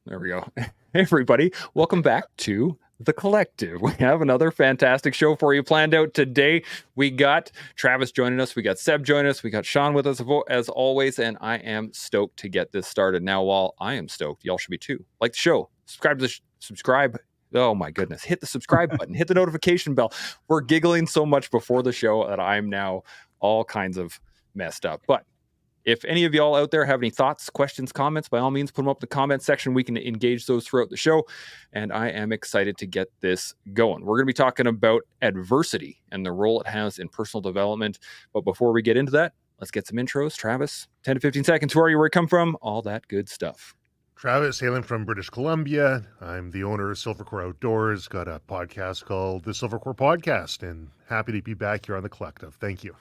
There we go. Hey, everybody. Welcome back to The Collective. We have another fantastic show for you planned out today. We got Travis joining us. We got Seb joining us. We got Sean with us as always. And I am stoked to get this started. Now, while I am stoked, y'all should be too. Like the show. Subscribe. Oh my goodness. Hit the subscribe button. Hit the notification bell. We're giggling so much before the show that I'm now all kinds of messed up. But if any of y'all out there have any thoughts, questions, comments, by all means, put them up in the comment section. We can engage those throughout the show. And I am excited to get this going. We're going to be talking about adversity and the role it has in personal development. But before we get into that, let's get some intros. Travis, 10 to 15 seconds. Who are you? Where you come from? All that good stuff. Travis, hailing from British Columbia. I'm the owner of Silvercore Outdoors. Got a podcast called The Silvercore Podcast, and happy to be back here on The Collective. Thank you.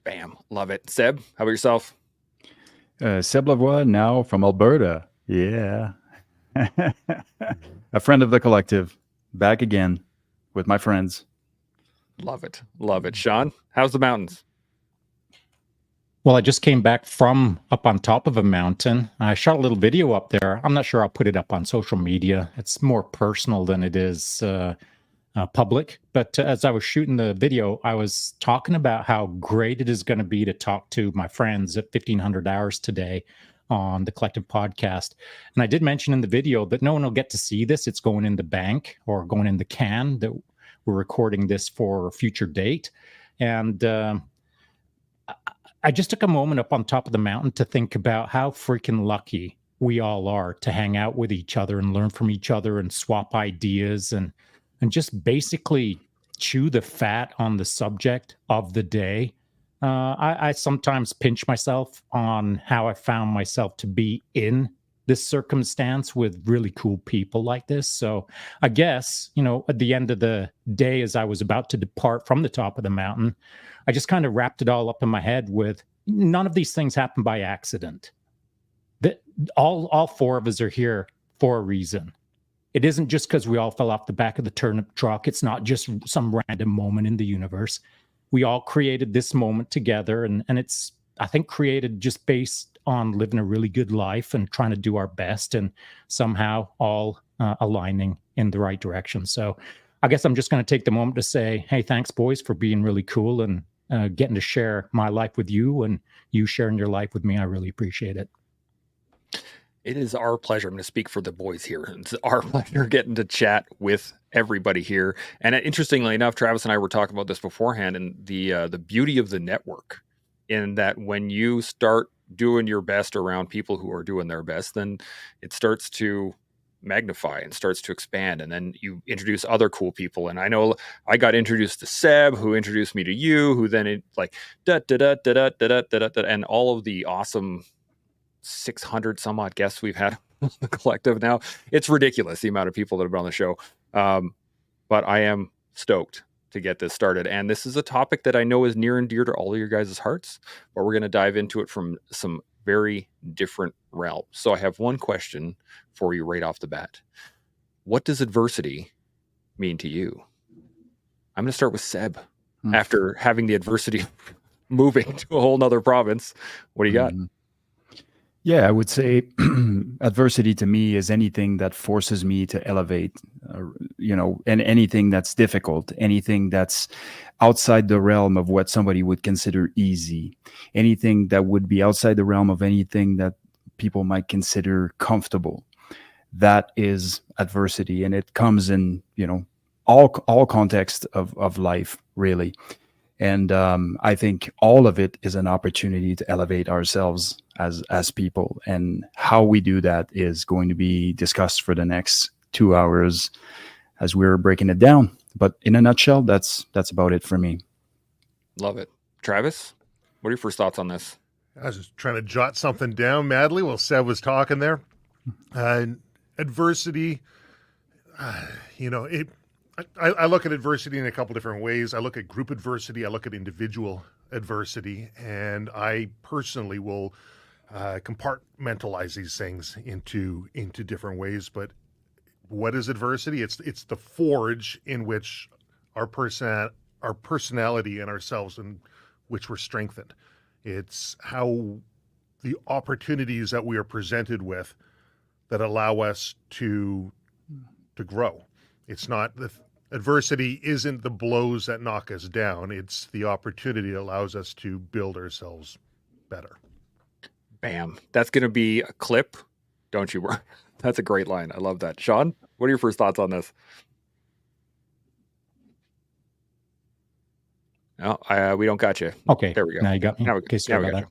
Bam. Love it. Seb, how about yourself? Seb Lavoie, now from Alberta. Yeah. A friend of The Collective, back again with my friends. Love it. Love it. Sean, how's the mountains? Well, I just came back from up on top of a mountain. I shot a little video up there. I'm not sure I'll put it up on social media. It's more personal than it is public. But as I was shooting the video, I was talking about how great it is going to be to talk to my friends at 1500 hours today on the Collective Podcast. And I did mention in the video that no one will get to see this. It's going in the bank or going in the can, that we're recording this for a future date. And I just took a moment up on top of the mountain to think about how freaking lucky we all are to hang out with each other and learn from each other and swap ideas and just basically chew the fat on the subject of the day. I sometimes pinch myself on how I found myself to be in this circumstance with really cool people like this. So I guess, at the end of the day, as I was about to depart from the top of the mountain, I just kind of wrapped it all up in my head with none of these things happen by accident. All four of us are here for a reason. It isn't just because we all fell off the back of the turnip truck. It's not just some random moment in the universe. We all created this moment together, and it's, I think, created just based on living a really good life and trying to do our best and somehow all aligning in the right direction. So I guess I'm just going to take the moment to say, hey, thanks, boys, for being really cool and getting to share my life with you and you sharing your life with me. I really appreciate it. It is our pleasure. I'm going to speak for the boys here. It's our pleasure getting to chat with everybody here. And interestingly enough, Travis and I were talking about this beforehand, and the beauty of the network, in that when you start doing your best around people who are doing their best, then it starts to magnify and starts to expand, and then you introduce other cool people. And I know I got introduced to Seb, who introduced me to you, who then and all of the awesome 600 some odd guests we've had on the Collective now. It's ridiculous the amount of people that have been on the show. But I am stoked to get this started. And this is a topic that I know is near and dear to all of your guys' hearts, but we're going to dive into it from some very different realms. So I have one question for you right off the bat. What does adversity mean to you? I'm going to start with Seb. After having the adversity of moving to a whole nother province, what do you got? Yeah, I would say adversity to me is anything that forces me to elevate, and anything that's difficult, anything that's outside the realm of what somebody would consider easy, anything that would be outside the realm of anything that people might consider comfortable. That is adversity, and it comes in, all context of life, really. And I think all of it is an opportunity to elevate ourselves as people. And how we do that is going to be discussed for the next 2 hours as we're breaking it down. But in a nutshell, that's about it for me. Love it. Travis, what are your first thoughts on this? I was just trying to jot something down madly while Seb was talking there. Adversity, I look at adversity in a couple different ways. I look at group adversity. I look at individual adversity. And I personally will compartmentalize these things into different ways. But what is adversity? It's the forge in which our personality and ourselves in which we're strengthened. It's how the opportunities that we are presented with that allow us to grow. It's not adversity isn't the blows that knock us down. It's the opportunity that allows us to build ourselves better. Bam. That's going to be a clip. Don't you worry. That's a great line. I love that. Sean, what are your first thoughts on this? No, we don't got you. Okay. There we go. Now you got me. Now we, Okay, sorry now we about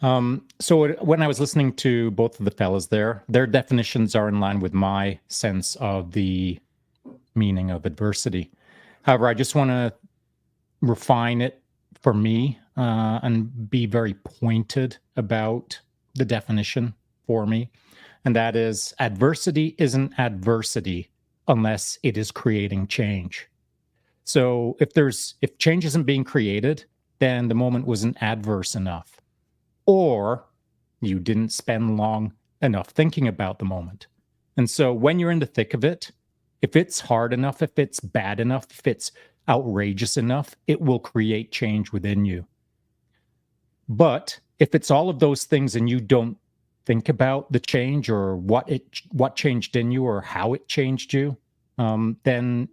got that. So when I was listening to both of the fellas there, their definitions are in line with my sense of the meaning of adversity. However, I just want to refine it for me and be very pointed about the definition for me. And that is, adversity isn't adversity unless it is creating change. So if change isn't being created, then the moment wasn't adverse enough, or you didn't spend long enough thinking about the moment. And so when you're in the thick of it, if it's hard enough, if it's bad enough, if it's outrageous enough, it will create change within you. But if it's all of those things and you don't think about the change or what changed in you or how it changed you, then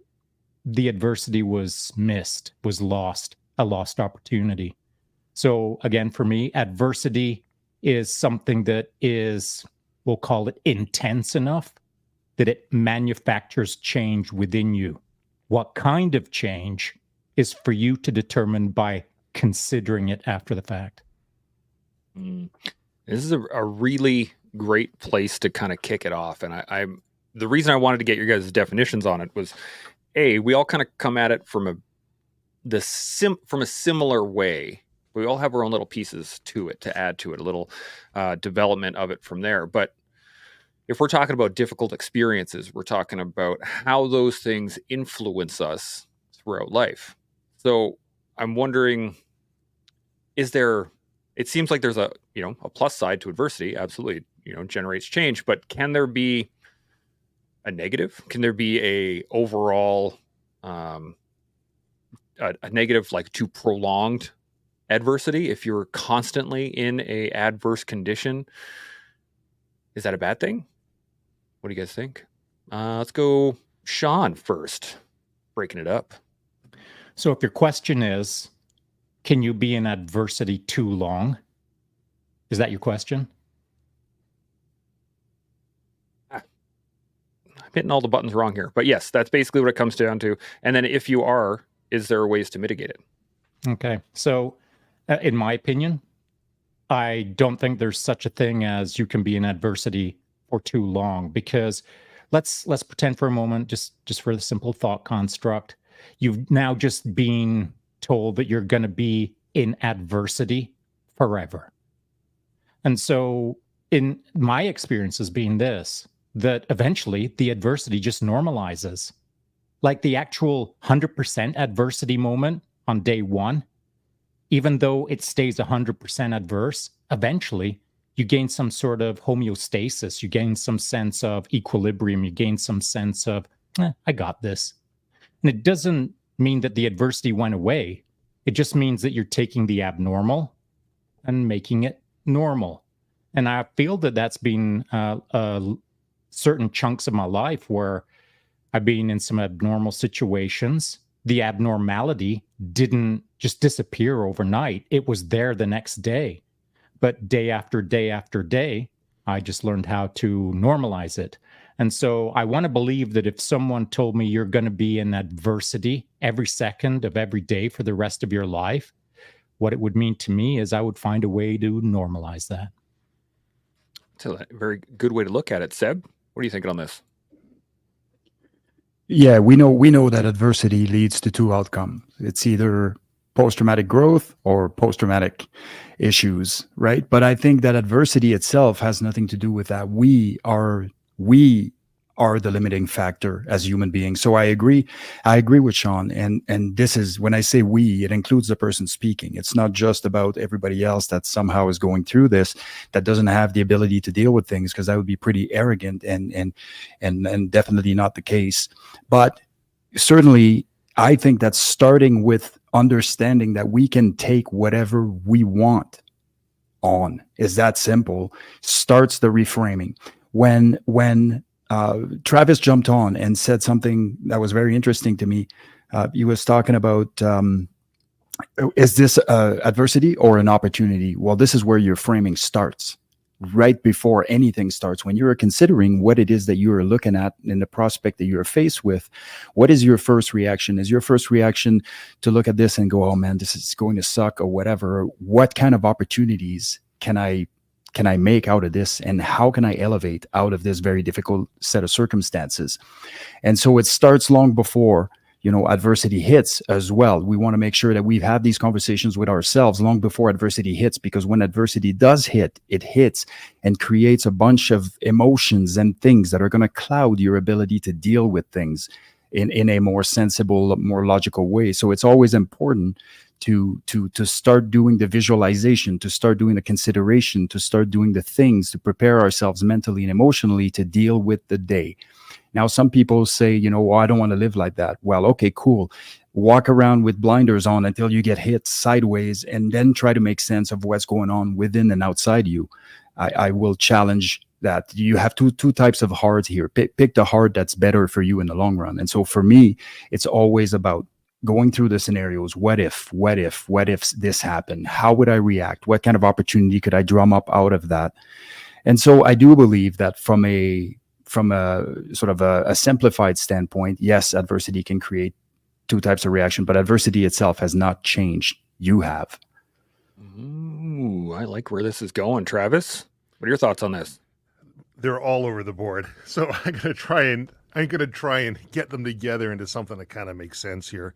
the adversity was missed, was lost, a lost opportunity. So again, for me, adversity is something that is, we'll call it intense enough that it manufactures change within you. What kind of change is for you to determine by considering it after the fact. This is a really great place to kind of kick it off. And I'm the reason I wanted to get your guys' definitions on it was, we all kind of come at it from a similar way. We all have our own little pieces to it, to add to it, a little development of it from there. But if we're talking about difficult experiences, we're talking about how those things influence us throughout life. So I'm wondering, it seems like there's a plus side to adversity. Absolutely, generates change, but can there be a negative? Can there be a overall a negative, like to prolonged adversity? If you're constantly in a adverse condition, is that a bad thing? What do you guys think? Let's go Sean first, breaking it up. So if your question is, can you be in adversity too long? Is that your question? I'm hitting all the buttons wrong here, but yes, that's basically what it comes down to. And then if you are, is there ways to mitigate it? Okay. So in my opinion, I don't think there's such a thing as you can be in adversity for too long, because let's pretend for a moment, just for the simple thought construct, you've now just been told that you're going to be in adversity forever. And so in my experience has been this, that eventually the adversity just normalizes. Like the actual 100% adversity moment on day one, even though it stays 100% adverse, eventually you gain some sort of homeostasis, you gain some sense of equilibrium, you gain some sense of, I got this. And it doesn't mean that the adversity went away. It just means that you're taking the abnormal and making it normal. And I feel that that's been certain chunks of my life where I've been in some abnormal situations. The abnormality didn't just disappear overnight. It was there the next day. But day after day after day, I just learned how to normalize it. And so I want to believe that if someone told me you're going to be in adversity every second of every day for the rest of your life, what it would mean to me is I would find a way to normalize that. That's a very good way to look at it. Seb, what are you thinking on this? Yeah, we know that adversity leads to two outcomes. It's either post-traumatic growth or post-traumatic issues, right? But I think that adversity itself has nothing to do with that. We are the limiting factor as human beings. So I agree with Sean. And this is, when I say we, it includes the person speaking. It's not just about everybody else that somehow is going through this, that doesn't have the ability to deal with things, because that would be pretty arrogant and definitely not the case. But certainly, I think that starting with understanding that we can take whatever we want on, is that simple, starts the reframing. When Travis jumped on and said something that was very interesting to me, he was talking about, is this adversity or an opportunity? Well, this is where your framing starts. Right before anything starts, when you're considering what it is that you're looking at in the prospect that you're faced with, what is your first reaction? Is your first reaction to look at this and go, oh man, this is going to suck or whatever? What kind of opportunities can I make out of this, and how can I elevate out of this very difficult set of circumstances? And so it starts long before, adversity hits as well. We want to make sure that we've had these conversations with ourselves long before adversity hits, because when adversity does hit, it hits and creates a bunch of emotions and things that are going to cloud your ability to deal with things in a more sensible, more logical way. So it's always important to start doing the visualization, to start doing the consideration, to start doing the things to prepare ourselves mentally and emotionally to deal with the day. Now, some people say, well, I don't want to live like that. Well, okay, cool. Walk around with blinders on until you get hit sideways, and then try to make sense of what's going on within and outside you. I will challenge that. You have two types of hearts here. Pick the heart that's better for you in the long run. And so for me, it's always about going through the scenarios. What if this happened? How would I react? What kind of opportunity could I drum up out of that? And so I do believe that from a sort of a simplified standpoint, yes, adversity can create two types of reaction, but adversity itself has not changed. You have. Ooh, I like where this is going. Travis, what are your thoughts on this? They're all over the board. So I'm going to try and get them together into something that kind of makes sense here.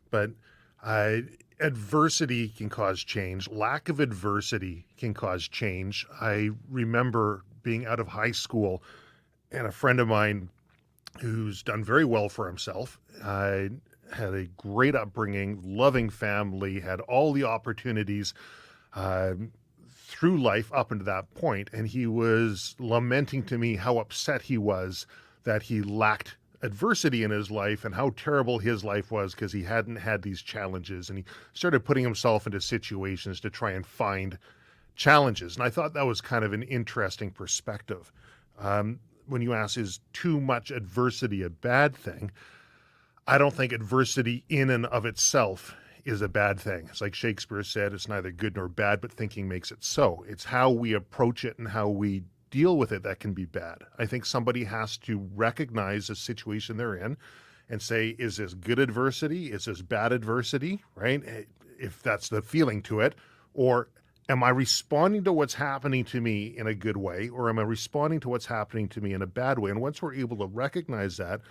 But adversity can cause change. Lack of adversity can cause change. I remember being out of high school, and a friend of mine who's done very well for himself, had a great upbringing, loving family, had all the opportunities through life up until that point. And he was lamenting to me how upset he was that he lacked adversity in his life and how terrible his life was because he hadn't had these challenges. And he started putting himself into situations to try and find challenges. And I thought that was kind of an interesting perspective. When you ask, is too much adversity a bad thing? I don't think adversity in and of itself is a bad thing. It's like Shakespeare said, it's neither good nor bad, but thinking makes it so. It's how we approach it and how we deal with it that can be bad. I think somebody has to recognize the situation they're in and say, is this good adversity? Is this bad adversity, right? If that's the feeling to it, or am I responding to what's happening to me in a good way, or am I responding to what's happening to me in a bad way? And once we're able to recognize that,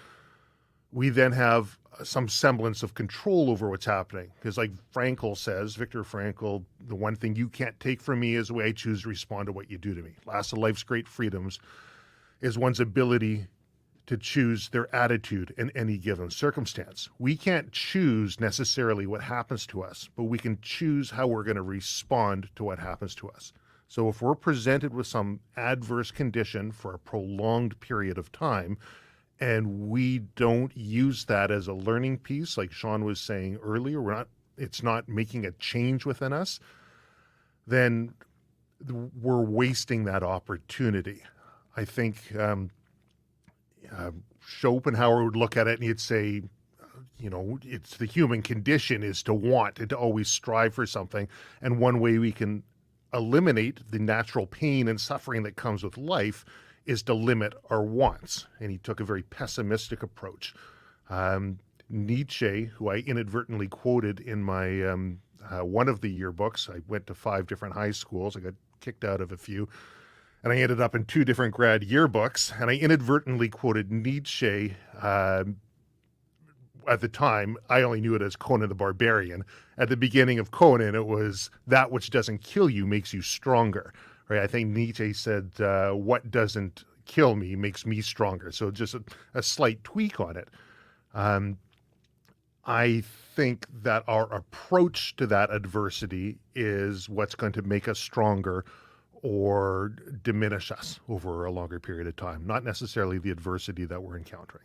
we then have some semblance of control over what's happening. Because like Frankl says, Viktor Frankl, the one thing you can't take from me is the way I choose to respond to what you do to me. Last of life's great freedoms is one's ability to choose their attitude in any given circumstance. We can't choose necessarily what happens to us, but we can choose how we're going to respond to what happens to us. So if we're presented with some adverse condition for a prolonged period of time, and we don't use that as a learning piece, like Sean was saying earlier, it's not making a change within us, then we're wasting that opportunity. I think Schopenhauer would look at it and he'd say, it's the human condition is to want and to always strive for something. And one way we can eliminate the natural pain and suffering that comes with life is to limit our wants. And he took a very pessimistic approach. Nietzsche, who I inadvertently quoted in my one of the yearbooks, I went to 5 different high schools. I got kicked out of a few. And I ended up in 2 different grad yearbooks, and I inadvertently quoted Nietzsche. At the time, I only knew it as Conan the Barbarian. At the beginning of Conan, it was that which doesn't kill you makes you stronger. Right? I think Nietzsche said, what doesn't kill me makes me stronger. So just a slight tweak on it. I think that our approach to that adversity is what's going to make us stronger or diminish us over a longer period of time, not necessarily the adversity that we're encountering.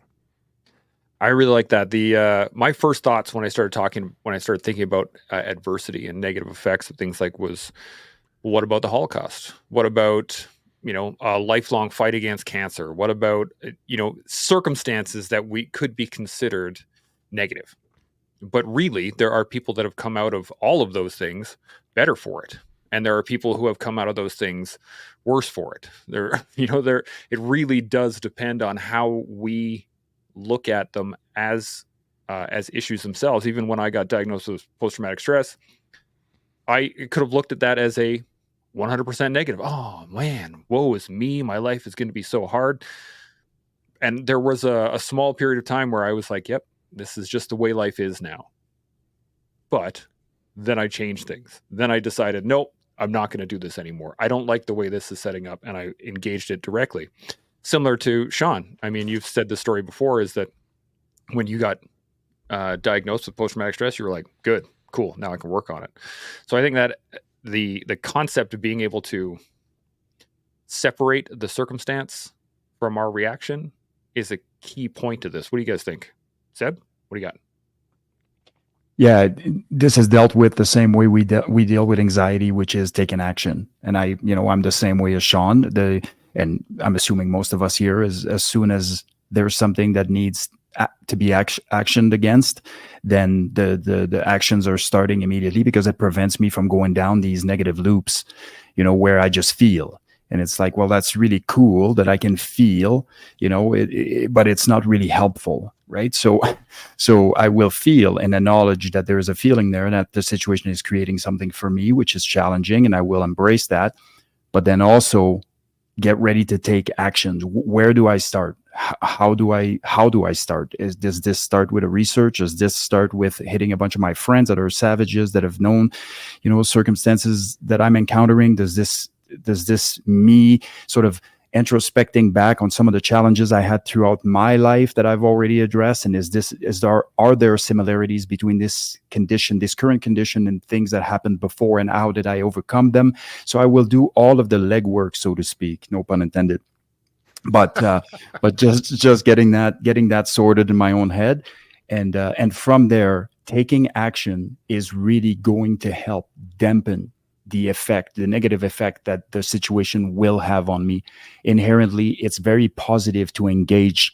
I really like that. My first thoughts when I started thinking about adversity and negative effects of things like was, what about the Holocaust? What about a lifelong fight against cancer? What about, circumstances that we could be considered negative? But really, there are people that have come out of all of those things better for it. And there are people who have come out of those things worse for it. It really does depend on how we look at them as issues themselves. Even when I got diagnosed with post-traumatic stress, I could have looked at that as a 100% negative. Oh man, woe is me. My life is going to be so hard. And there was a small period of time where I was like, yep, this is just the way life is now. But then I changed things. Then I decided, nope, I'm not going to do this anymore. I don't like the way this is setting up. And I engaged it directly. Similar to Sean. I mean, you've said this story before, is that when you got diagnosed with post-traumatic stress, you were like, good, cool, now I can work on it. So I think that the concept of being able to separate the circumstance from our reaction is a key point to this. What do you guys think? Seb, what do you got? Yeah, this is dealt with the same way we deal with anxiety, which is taking action. And I'm the same way as Sean. And I'm assuming most of us here is, as soon as there's something that needs to be actioned against, then the actions are starting immediately, because it prevents me from going down these negative loops, where I just feel. And it's like, well, that's really cool that I can feel, but it's not really helpful, right? So I will feel and acknowledge that there is a feeling there and that the situation is creating something for me, which is challenging, and I will embrace that. But then also get ready to take actions. Where do I start? How do I start? Does this start with a research? Does this start with hitting a bunch of my friends that are savages that have known, circumstances that I'm encountering? Does this me sort of introspecting back on some of the challenges I had throughout my life that I've already addressed? And are there similarities between this current condition, and things that happened before, and how did I overcome them? So I will do all of the legwork, so to speak, no pun intended. But just getting that sorted in my own head, and from there, taking action is really going to help dampen the negative effect that the situation will have on me. Inherently, it's very positive to engage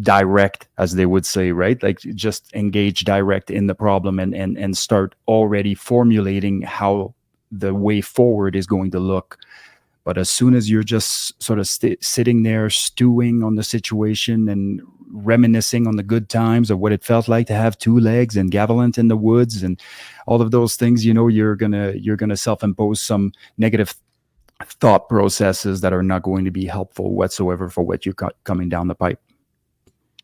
direct, as they would say, right? Like, just engage direct in the problem and start already formulating how the way forward is going to look. But as soon as you're just sort of sitting there stewing on the situation and reminiscing on the good times of what it felt like to have two legs and gallant in the woods and all of those things, you're gonna self-impose some negative thought processes that are not going to be helpful whatsoever for what you got coming down the pipe.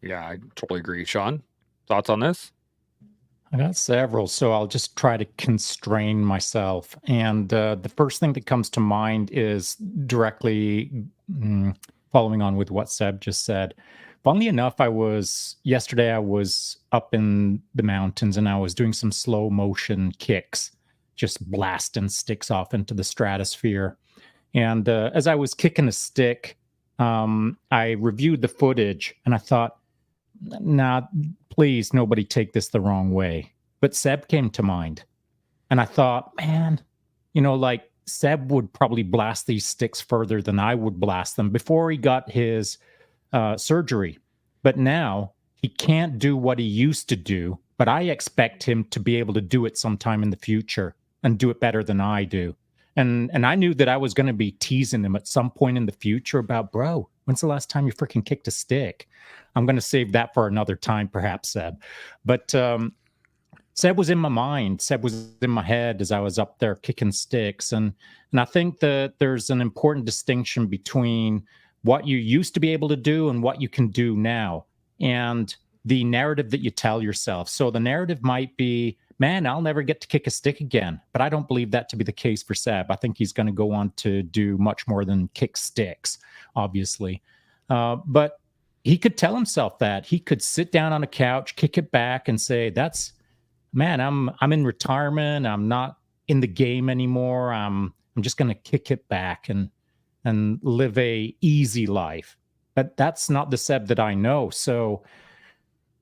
Yeah, I totally agree. Sean, thoughts on this? I got several, so I'll just try to constrain myself. And the first thing that comes to mind is directly following on with what Seb just said. Funnily enough, yesterday I was up in the mountains and I was doing some slow motion kicks, just blasting sticks off into the stratosphere. And as I was kicking a stick, I reviewed the footage and I thought, nah, please, nobody take this the wrong way. But Seb came to mind. And I thought, man, like, Seb would probably blast these sticks further than I would blast them before he got his surgery. But now he can't do what he used to do, but I expect him to be able to do it sometime in the future and do it better than I do. And I knew that I was going to be teasing him at some point in the future about, bro, when's the last time you freaking kicked a stick? I'm going to save that for another time, perhaps, Seb. But Seb was in my mind. Seb was in my head as I was up there kicking sticks. And I think that there's an important distinction between what you used to be able to do and what you can do now, and the narrative that you tell yourself. So the narrative might be, man, I'll never get to kick a stick again. But I don't believe that to be the case for Seb. I think he's going to go on to do much more than kick sticks, obviously. But he could tell himself that. He could sit down on a couch, kick it back, and say, man, I'm in retirement. I'm not in the game anymore. I'm just going to kick it back and live a easy life. But that's not the Seb that I know. So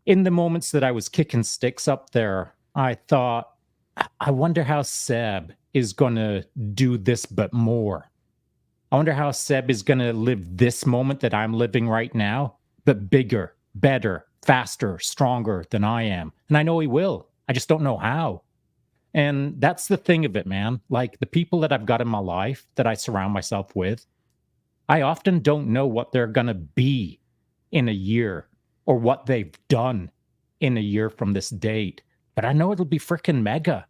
in the moments that I was kicking sticks up there, I thought, I wonder how Seb is going to do this, but more. I wonder how Seb is going to live this moment that I'm living right now, but bigger, better, faster, stronger than I am. And I know he will. I just don't know how. And that's the thing of it, man. Like the people that I've got in my life that I surround myself with, I often don't know what they're going to be in a year or what they've done in a year from this date, but I know it'll be freaking mega.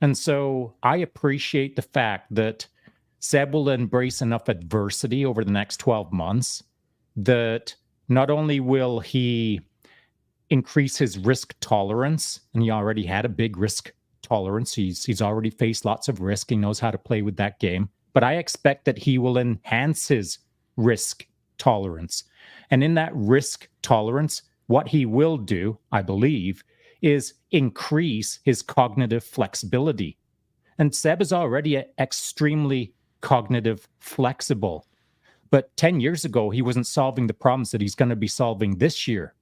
And so I appreciate the fact that Seb will embrace enough adversity over the next 12 months that not only will he increase his risk tolerance, and he already had a big risk tolerance. He's already faced lots of risk. He knows how to play with that game. But I expect that he will enhance his risk tolerance. And in that risk tolerance, what he will do, I believe, is increase his cognitive flexibility. And Seb is already extremely cognitive flexible. But 10 years ago, he wasn't solving the problems that he's going to be solving this year.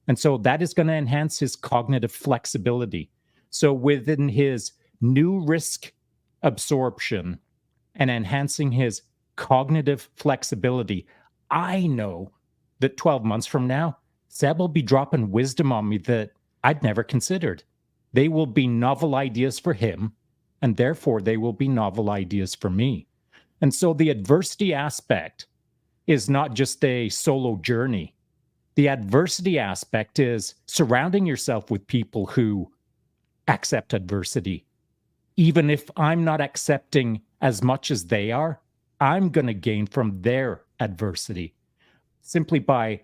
And so that is going to enhance his cognitive flexibility. So within his new risk absorption and enhancing his cognitive flexibility, I know that 12 months from now, Seb will be dropping wisdom on me that I'd never considered. They will be novel ideas for him, and therefore they will be novel ideas for me. And so the adversity aspect is not just a solo journey. The adversity aspect is surrounding yourself with people who accept adversity. Even if I'm not accepting as much as they are, I'm going to gain from their adversity simply by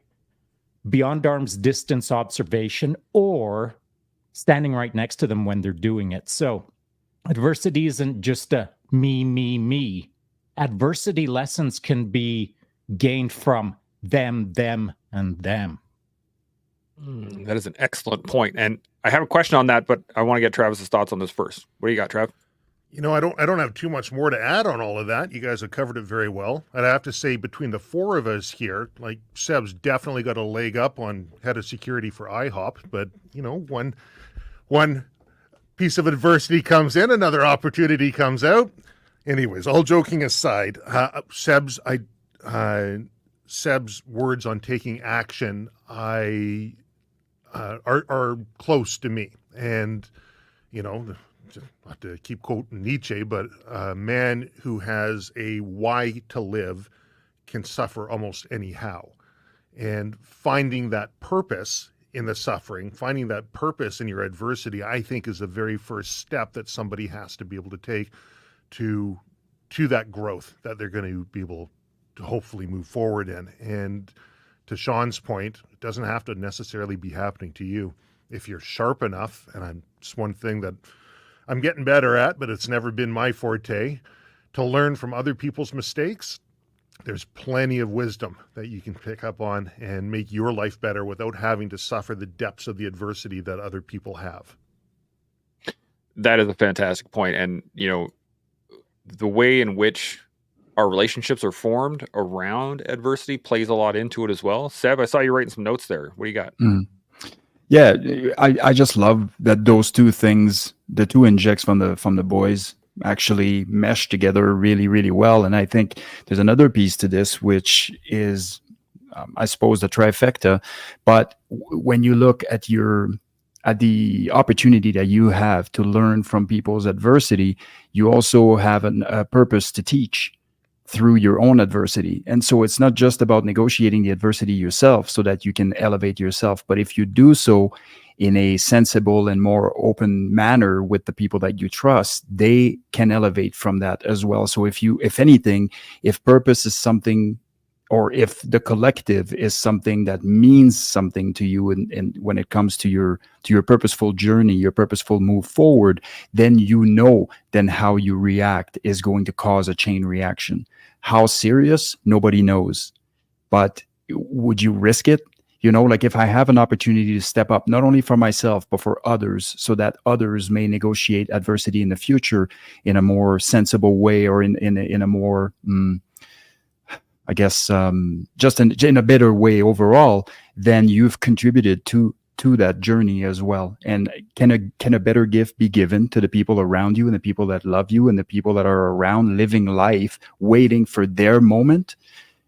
beyond arm's distance observation or standing right next to them when they're doing it. So adversity isn't just a me. Adversity lessons can be gained from them, and them. That is an excellent point. And I have a question on that, but I want to get Travis's thoughts on this first. What do you got, Trav? You know, I don't have too much more to add on all of that. You guys have covered it very well. I'd have to say between the four of us here, like Seb's definitely got a leg up on head of security for IHOP, but you know, one piece of adversity comes in, another opportunity comes out. Anyways, all joking aside, Seb's words on taking action are close to me. And, you know, not to keep quoting Nietzsche, but a man who has a why to live can suffer almost anyhow. And finding that purpose in the suffering, finding that purpose in your adversity, I think is the very first step that somebody has to be able to take to that growth that they're going to be able to hopefully move forward in. And to Sean's point, it doesn't have to necessarily be happening to you. If you're sharp enough, and it's one thing that I'm getting better at, but it's never been my forte, to learn from other people's mistakes, there's plenty of wisdom that you can pick up on and make your life better without having to suffer the depths of the adversity that other people have. That is a fantastic point. And, you know, the way in which our relationships are formed around adversity plays a lot into it as well. Seb, I saw you writing some notes there. What do you got? Yeah, I just love that those two things, the two injects from the boys, actually mesh together really, really well. And I think there's another piece to this, which is, I suppose, the trifecta. But when you look at the opportunity that you have to learn from people's adversity, you also have a purpose to teach through your own adversity. And so it's not just about negotiating the adversity yourself so that you can elevate yourself, but if you do so in a sensible and more open manner with the people that you trust, they can elevate from that as well. So if anything, if purpose is something, or if the collective is something that means something to you, and when it comes to your purposeful journey, your purposeful move forward, then then how you react is going to cause a chain reaction. How serious? Nobody knows. But would you risk it? You know, like if I have an opportunity to step up, not only for myself, but for others, so that others may negotiate adversity in the future in a more sensible way, or in a more, I guess, just in a better way overall, then you've contributed to to that journey as well. And can a better gift be given to the people around you and the people that love you and the people that are around living life, waiting for their moment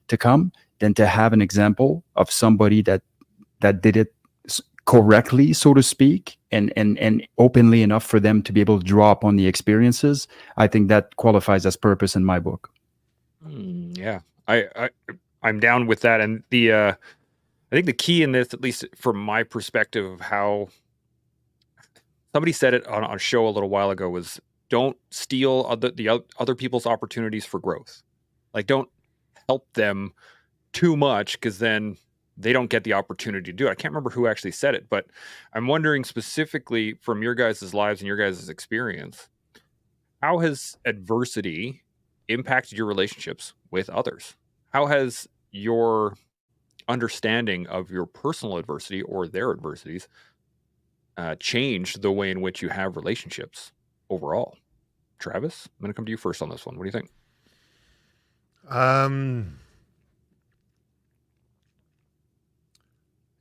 to come, than to have an example of somebody that did it correctly, so to speak, and openly enough for them to be able to draw upon the experiences? I think that qualifies as purpose in my book. Yeah, I'm down with that. And I think the key in this, at least from my perspective, of how somebody said it on a show a little while ago, was don't steal other people's opportunities for growth. Like, don't help them too much, because then they don't get the opportunity to do it. I can't remember who actually said it, but I'm wondering specifically from your guys' lives and your guys' experience, how has adversity impacted your relationships with others? How has your understanding of your personal adversity or their adversities changed the way in which you have relationships overall? Travis, I'm going to come to you first on this one. What do you think?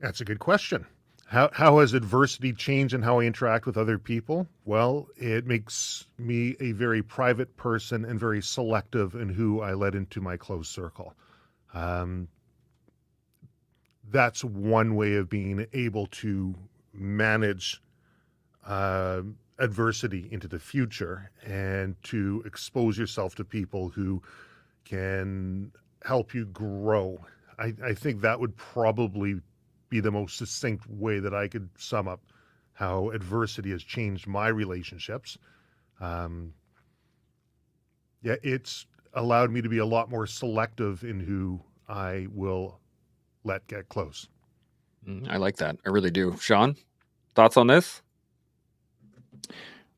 That's a good question. How has adversity changed in how I interact with other people? Well, it makes me a very private person and very selective in who I let into my close circle. That's one way of being able to manage adversity into the future and to expose yourself to people who can help you grow. I think that would probably be the most succinct way that I could sum up how adversity has changed my relationships. It's allowed me to be a lot more selective in who I will let get close. I like that. I really do. Sean, thoughts on this?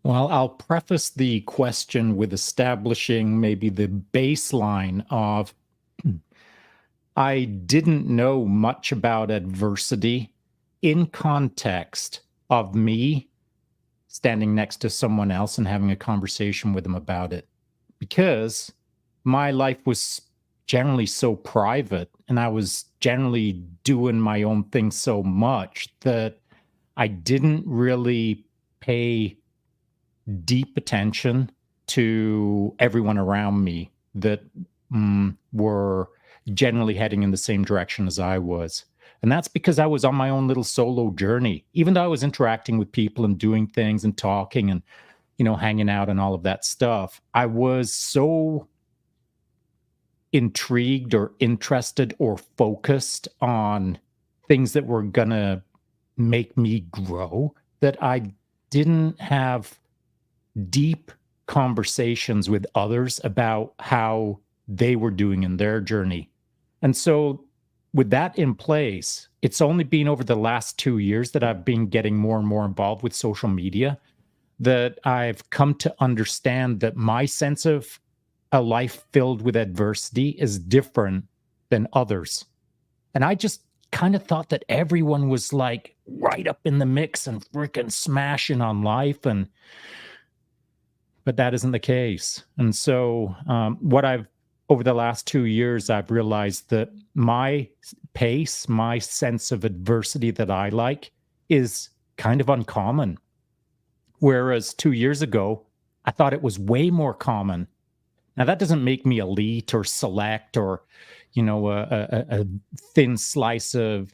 Well, I'll preface the question with establishing maybe the baseline of I didn't know much about adversity in context of me standing next to someone else and having a conversation with them about it, because my life was generally so private and I was generally doing my own thing so much that I didn't really pay deep attention to everyone around me that were generally heading in the same direction as I was. And that's because I was on my own little solo journey. Even though I was interacting with people and doing things and talking and, hanging out and all of that stuff, I was so intrigued or interested or focused on things that were going to make me grow that I didn't have deep conversations with others about how they were doing in their journey. And so with that in place, it's only been over the last 2 years that I've been getting more and more involved with social media that I've come to understand that my sense of a life filled with adversity is different than others. And I just kind of thought that everyone was like right up in the mix and freaking smashing on life. But that isn't the case. And so over the last 2 years, I've realized that my pace, my sense of adversity that I like is kind of uncommon. Whereas 2 years ago, I thought it was way more common. Now, that doesn't make me elite or select or, a thin slice of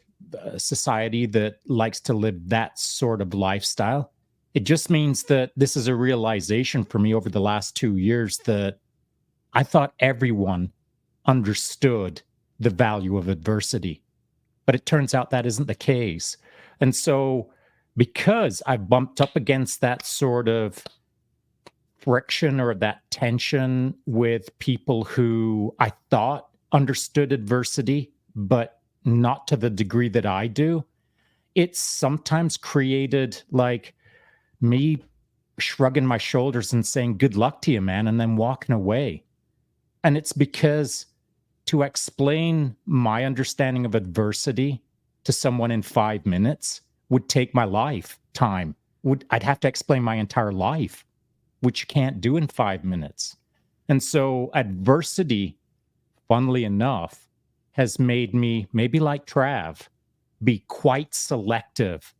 society that likes to live that sort of lifestyle. It just means that this is a realization for me over the last 2 years that I thought everyone understood the value of adversity, but it turns out that isn't the case. And so because I bumped up against that sort of friction or that tension with people who I thought understood adversity, but not to the degree that I do, it's sometimes created like me shrugging my shoulders and saying, good luck to you, man, and then walking away. And it's because to explain my understanding of adversity to someone in 5 minutes would take my lifetime. I'd have to explain my entire life, which you can't do in 5 minutes. And so adversity, funnily enough, has made me, maybe like Trav, be quite selective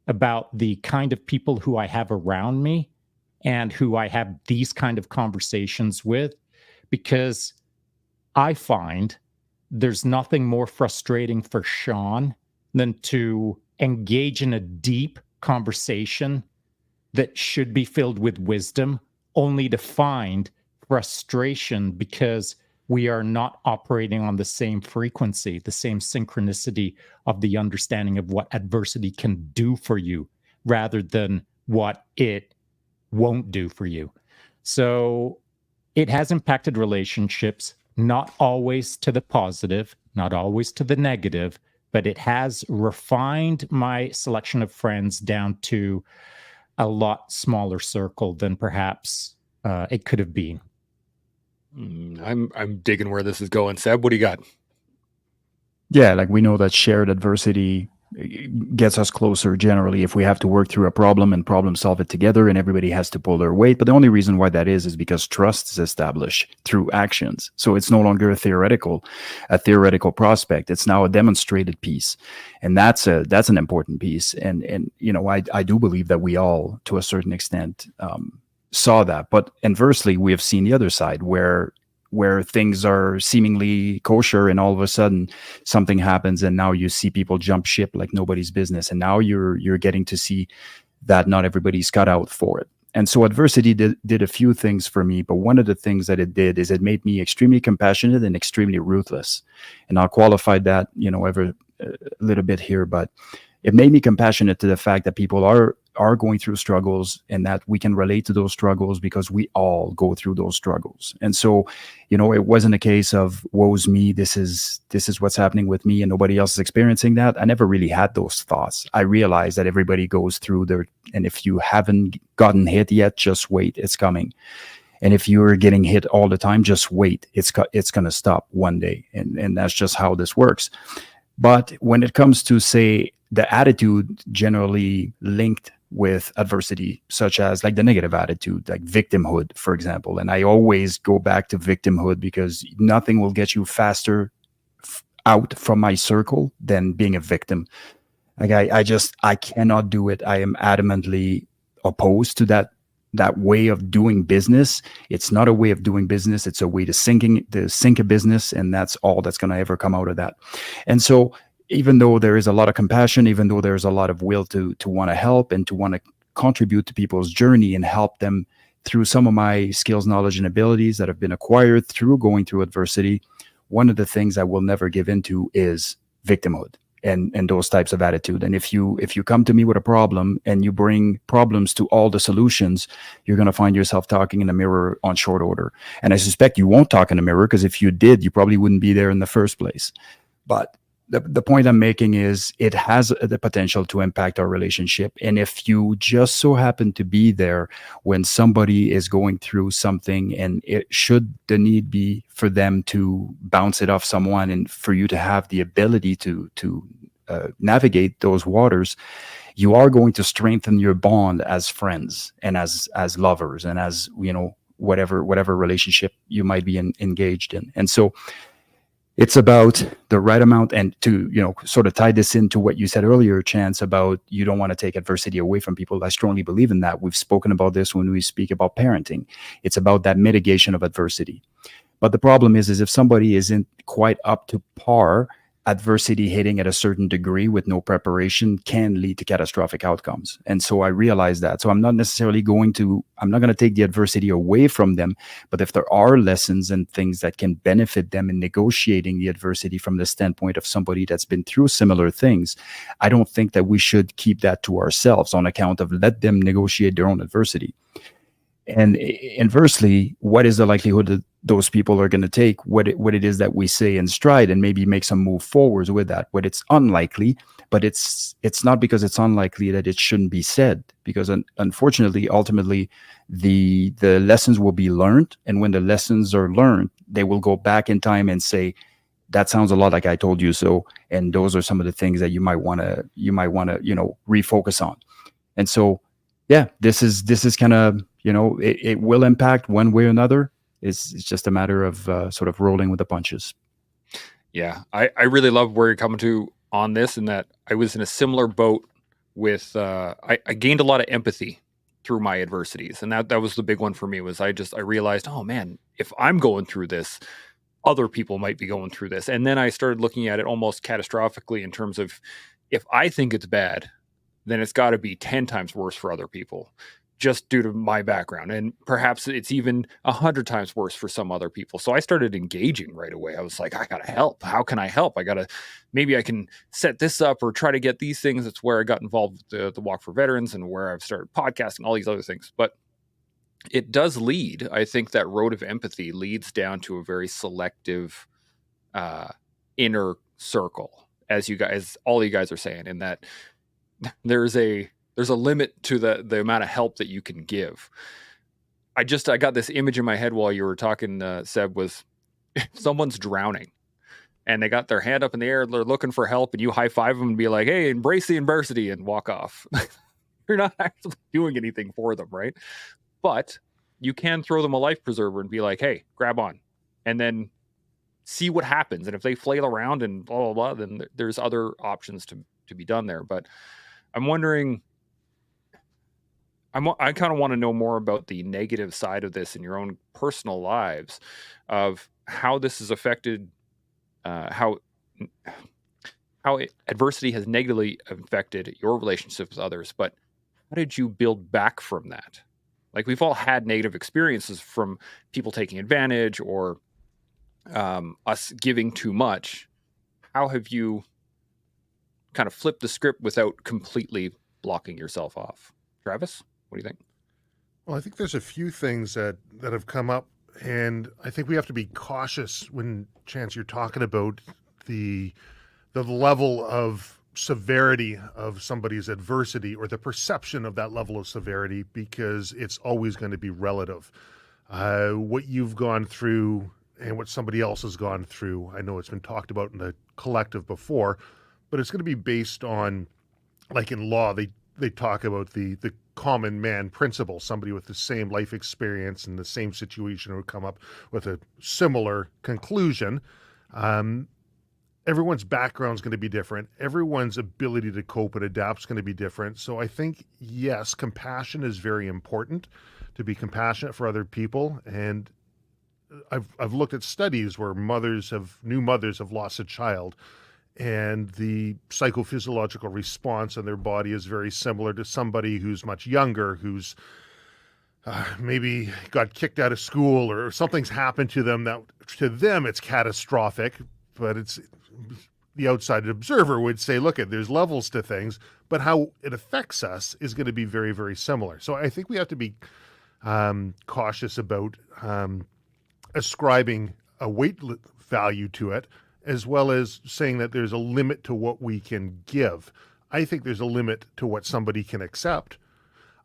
about the kind of people who I have around me and who I have these kind of conversations with, because I find there's nothing more frustrating for Sean than to engage in a deep conversation that should be filled with wisdom, only to find frustration because we are not operating on the same frequency, the same synchronicity of the understanding of what adversity can do for you rather than what it won't do for you. So it has impacted relationships, not always to the positive, not always to the negative, but it has refined my selection of friends down to a lot smaller circle than perhaps it could have been. I'm digging where this is going. Seb, what do you got? Yeah, like we know that shared adversity gets us closer generally if we have to work through a problem and problem solve it together, and everybody has to pull their weight. But the only reason why that is because trust is established through actions. So it's no longer a theoretical prospect. It's now a demonstrated piece, and that's an important piece. And you know, I do believe that we all, to a certain extent, saw that. But inversely, we have seen the other side where things are seemingly kosher and all of a sudden something happens and now you see people jump ship like nobody's business. And now you're getting to see that not everybody's cut out for it. And so adversity did a few things for me, but one of the things that it did is it made me extremely compassionate and extremely ruthless. And I'll qualify that, you know, a little bit here, but it made me compassionate to the fact that people are going through struggles and that we can relate to those struggles because we all go through those struggles. And so, you know, it wasn't a case of woe's me, this is what's happening with me and nobody else is experiencing that. I never really had those thoughts. I realized that everybody goes through and if you haven't gotten hit yet, just wait, it's coming. And if you're getting hit all the time, just wait, it's going to stop one day. And that's just how this works. But when it comes to, say, the attitude generally linked with adversity, such as like the negative attitude, like victimhood, for example. And I always go back to victimhood because nothing will get you faster out from my circle than being a victim. Like I cannot do it. I am adamantly opposed to that way of doing business. It's not a way of doing business. It's a way to sink a business. And that's all that's going to ever come out of that. And so even though there is a lot of compassion, even though there's a lot of will to want to help and to want to contribute to people's journey and help them through some of my skills, knowledge, and abilities that have been acquired through going through adversity, one of the things I will never give into is victimhood and those types of attitude. And if you come to me with a problem and you bring problems to all the solutions, you're going to find yourself talking in a mirror on short order. And I suspect you won't talk in a mirror because if you did, you probably wouldn't be there in the first place. But the point I'm making is it has the potential to impact our relationship. And if you just so happen to be there when somebody is going through something and it should the need be for them to bounce it off someone and for you to have the ability to navigate those waters, you are going to strengthen your bond as friends and as lovers and as, you know, whatever relationship you might be engaged in. And so it's about the right amount. And to, you know, sort of tie this into what you said earlier, Chance, about you don't want to take adversity away from people. I strongly believe in that. We've spoken about this when we speak about parenting. It's about that mitigation of adversity. But the problem is if somebody isn't quite up to par, adversity hitting at a certain degree with no preparation can lead to catastrophic outcomes. And so I realize that. So I'm not going to take the adversity away from them, but if there are lessons and things that can benefit them in negotiating the adversity from the standpoint of somebody that's been through similar things, I don't think that we should keep that to ourselves on account of let them negotiate their own adversity. And inversely, what is the likelihood that those people are going to take what it is that we say in stride and maybe make some move forwards with that? But it's unlikely, but it's not because it's unlikely that it shouldn't be said, because unfortunately, ultimately, the lessons will be learned. And when the lessons are learned, they will go back in time and say, that sounds a lot like I told you so. And those are some of the things that you might want to, you know, refocus on. And so, yeah, this is kind of, you know, it will impact one way or another. It's just a matter of sort of rolling with the punches. Yeah, I really love where you're coming to on this, and that I was in a similar boat with I gained a lot of empathy through my adversities, and that was the big one for me. Was I realized, oh man, if I'm going through this, other people might be going through this. And then I started looking at it almost catastrophically in terms of, if I think it's bad, then it's got to be 10 times worse for other people, just due to my background. And perhaps it's even 100 times worse for some other people. So I started engaging right away. I was like, I got to help. How can I help? Maybe I can set this up or try to get these things. That's where I got involved with the Walk for Veterans and where I've started podcasting, all these other things. But it does lead, I think that road of empathy leads down to a very selective inner circle, as all you guys are saying, in that there's a limit to the amount of help that you can give. I got this image in my head while you were talking, Seb, was if someone's drowning and they got their hand up in the air, they're looking for help, and you high five them and be like, hey, embrace the adversity, and walk off. You're not actually doing anything for them, right? But you can throw them a life preserver and be like, hey, grab on, and then see what happens. And if they flail around and blah, blah, blah, then there's other options to be done there. But I'm wondering, I kind of want to know more about the negative side of this in your own personal lives, of how this has affected, how adversity has negatively affected your relationship with others. But how did you build back from that? Like, we've all had negative experiences from people taking advantage or us giving too much. How have you kind of flipped the script without completely blocking yourself off? Travis, what do you think? Well, I think there's a few things that have come up, and I think we have to be cautious when, Chance, you're talking about the level of severity of somebody's adversity, or the perception of that level of severity, because it's always going to be relative. What you've gone through and what somebody else has gone through, I know it's been talked about in the collective before, but it's going to be based on, like in law, they talk about the common man principle. Somebody with the same life experience and the same situation would come up with a similar conclusion. Everyone's background is going to be different. Everyone's ability to cope and adapt is going to be different. So I think, yes, compassion is very important, to be compassionate for other people. And I've looked at studies where new mothers have lost a child, and the psychophysiological response in their body is very similar to somebody who's much younger, who's maybe got kicked out of school, or something's happened to them that to them it's catastrophic, but it's the outside observer would say, look, there's levels to things, but how it affects us is going to be very, very similar. So I think we have to be cautious about ascribing a weight value to it, as well as saying that there's a limit to what we can give. I think there's a limit to what somebody can accept.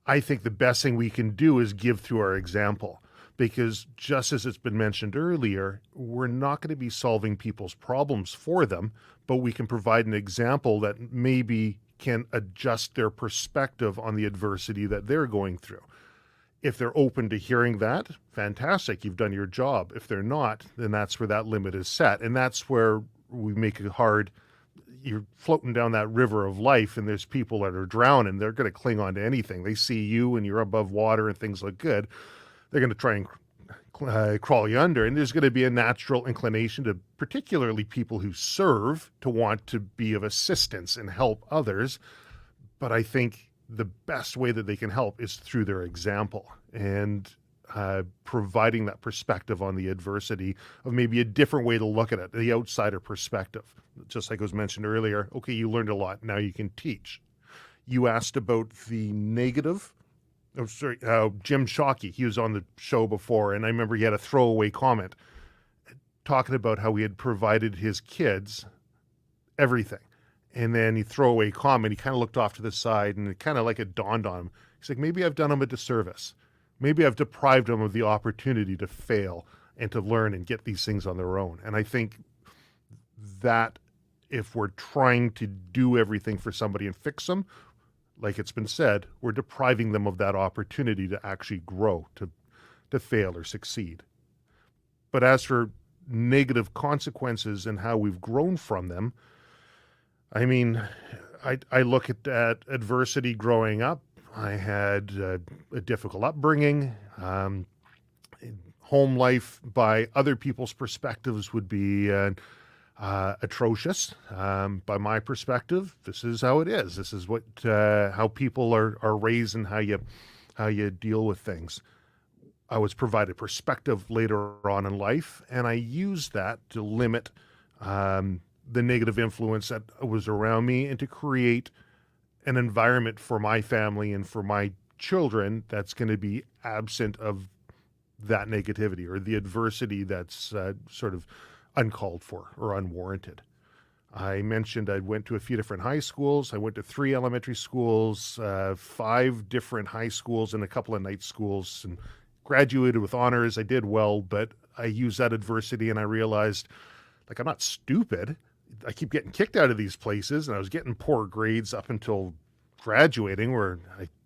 I think the best thing we can do is give through our example, because just as it's been mentioned earlier, we're not going to be solving people's problems for them, but we can provide an example that maybe can adjust their perspective on the adversity that they're going through. If they're open to hearing that, fantastic, you've done your job. If they're not, then that's where that limit is set. And that's where we make it hard. You're floating down that river of life, and there's people that are drowning. They're going to cling on to anything. They see you and you're above water and things look good. They're going to try and crawl you under. And there's going to be a natural inclination to, particularly people who serve, to want to be of assistance and help others. But I think the best way that they can help is through their example, and providing that perspective on the adversity of maybe a different way to look at it, the outsider perspective. Just like was mentioned earlier, okay, you learned a lot, now you can teach. You asked about the negative. Oh, sorry, Jim Shockey, he was on the show before, and I remember he had a throwaway comment talking about how he had provided his kids everything. And then he threw away comment. He kind of looked off to the side, and it kind of like it dawned on him. He's like, maybe I've done him a disservice. Maybe I've deprived them of the opportunity to fail and to learn and get these things on their own. And I think that if we're trying to do everything for somebody and fix them, like it's been said, we're depriving them of that opportunity to actually grow, to fail or succeed. But as for negative consequences and how we've grown from them, I mean, I look at adversity growing up. I had a difficult upbringing. Home life, by other people's perspectives, would be atrocious. By my perspective, this is how it is. This is what how people are raised and how you deal with things. I was provided perspective later on in life, and I used that to limit the negative influence that was around me and to create an environment for my family and for my children that's going to be absent of that negativity or the adversity that's sort of uncalled for or unwarranted. I mentioned I went to a few different high schools. I went to 3 elementary schools, 5 different high schools, and a couple of night schools, and graduated with honors. I did well, but I used that adversity and I realized, like, I'm not stupid. I keep getting kicked out of these places, and I was getting poor grades up until graduating, where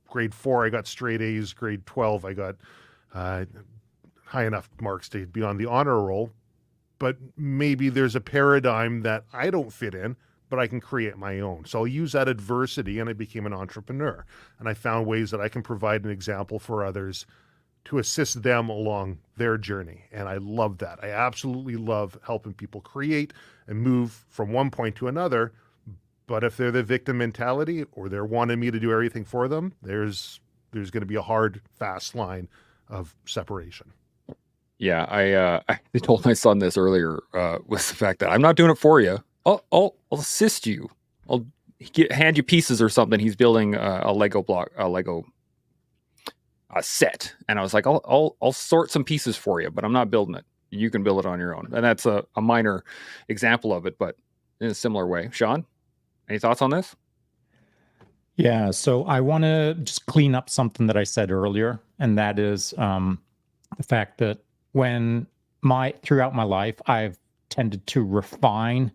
grade 4, I got straight A's. Grade 12, I got high enough marks to be on the honor roll. But maybe there's a paradigm that I don't fit in, but I can create my own. So I'll use that adversity, and I became an entrepreneur. And I found ways that I can provide an example for others to assist them along their journey. And I love that. I absolutely love helping people create and move from one point to another. But if they're the victim mentality, or they're wanting me to do everything for them, there's going to be a hard, fast line of separation. Yeah, I told my son this earlier, with the fact that I'm not doing it for you. I'll assist you. I'll hand you pieces or something. He's building a Lego set, and I was like, I'll sort some pieces for you, but I'm not building it. You can build it on your own. And that's a minor example of it, but in a similar way. Sean, any thoughts on this? Yeah, so I want to just clean up something that I said earlier, and that is the fact that throughout my life, I've tended to refine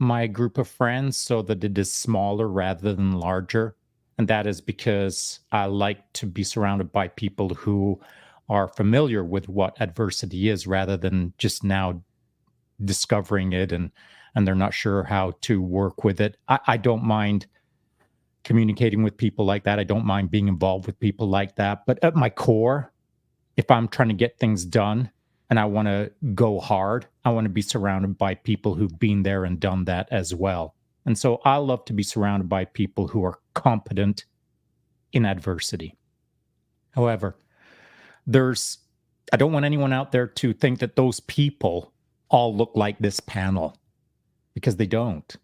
my group of friends so that it is smaller rather than larger. And that is because I like to be surrounded by people who are familiar with what adversity is, rather than just now discovering it and they're not sure how to work with it. I don't mind communicating with people like that. I don't mind being involved with people like that. But at my core, if I'm trying to get things done and I want to go hard, I want to be surrounded by people who've been there and done that as well. And so I love to be surrounded by people who are competent in adversity. However, I don't want anyone out there to think that those people all look like this panel, because they don't.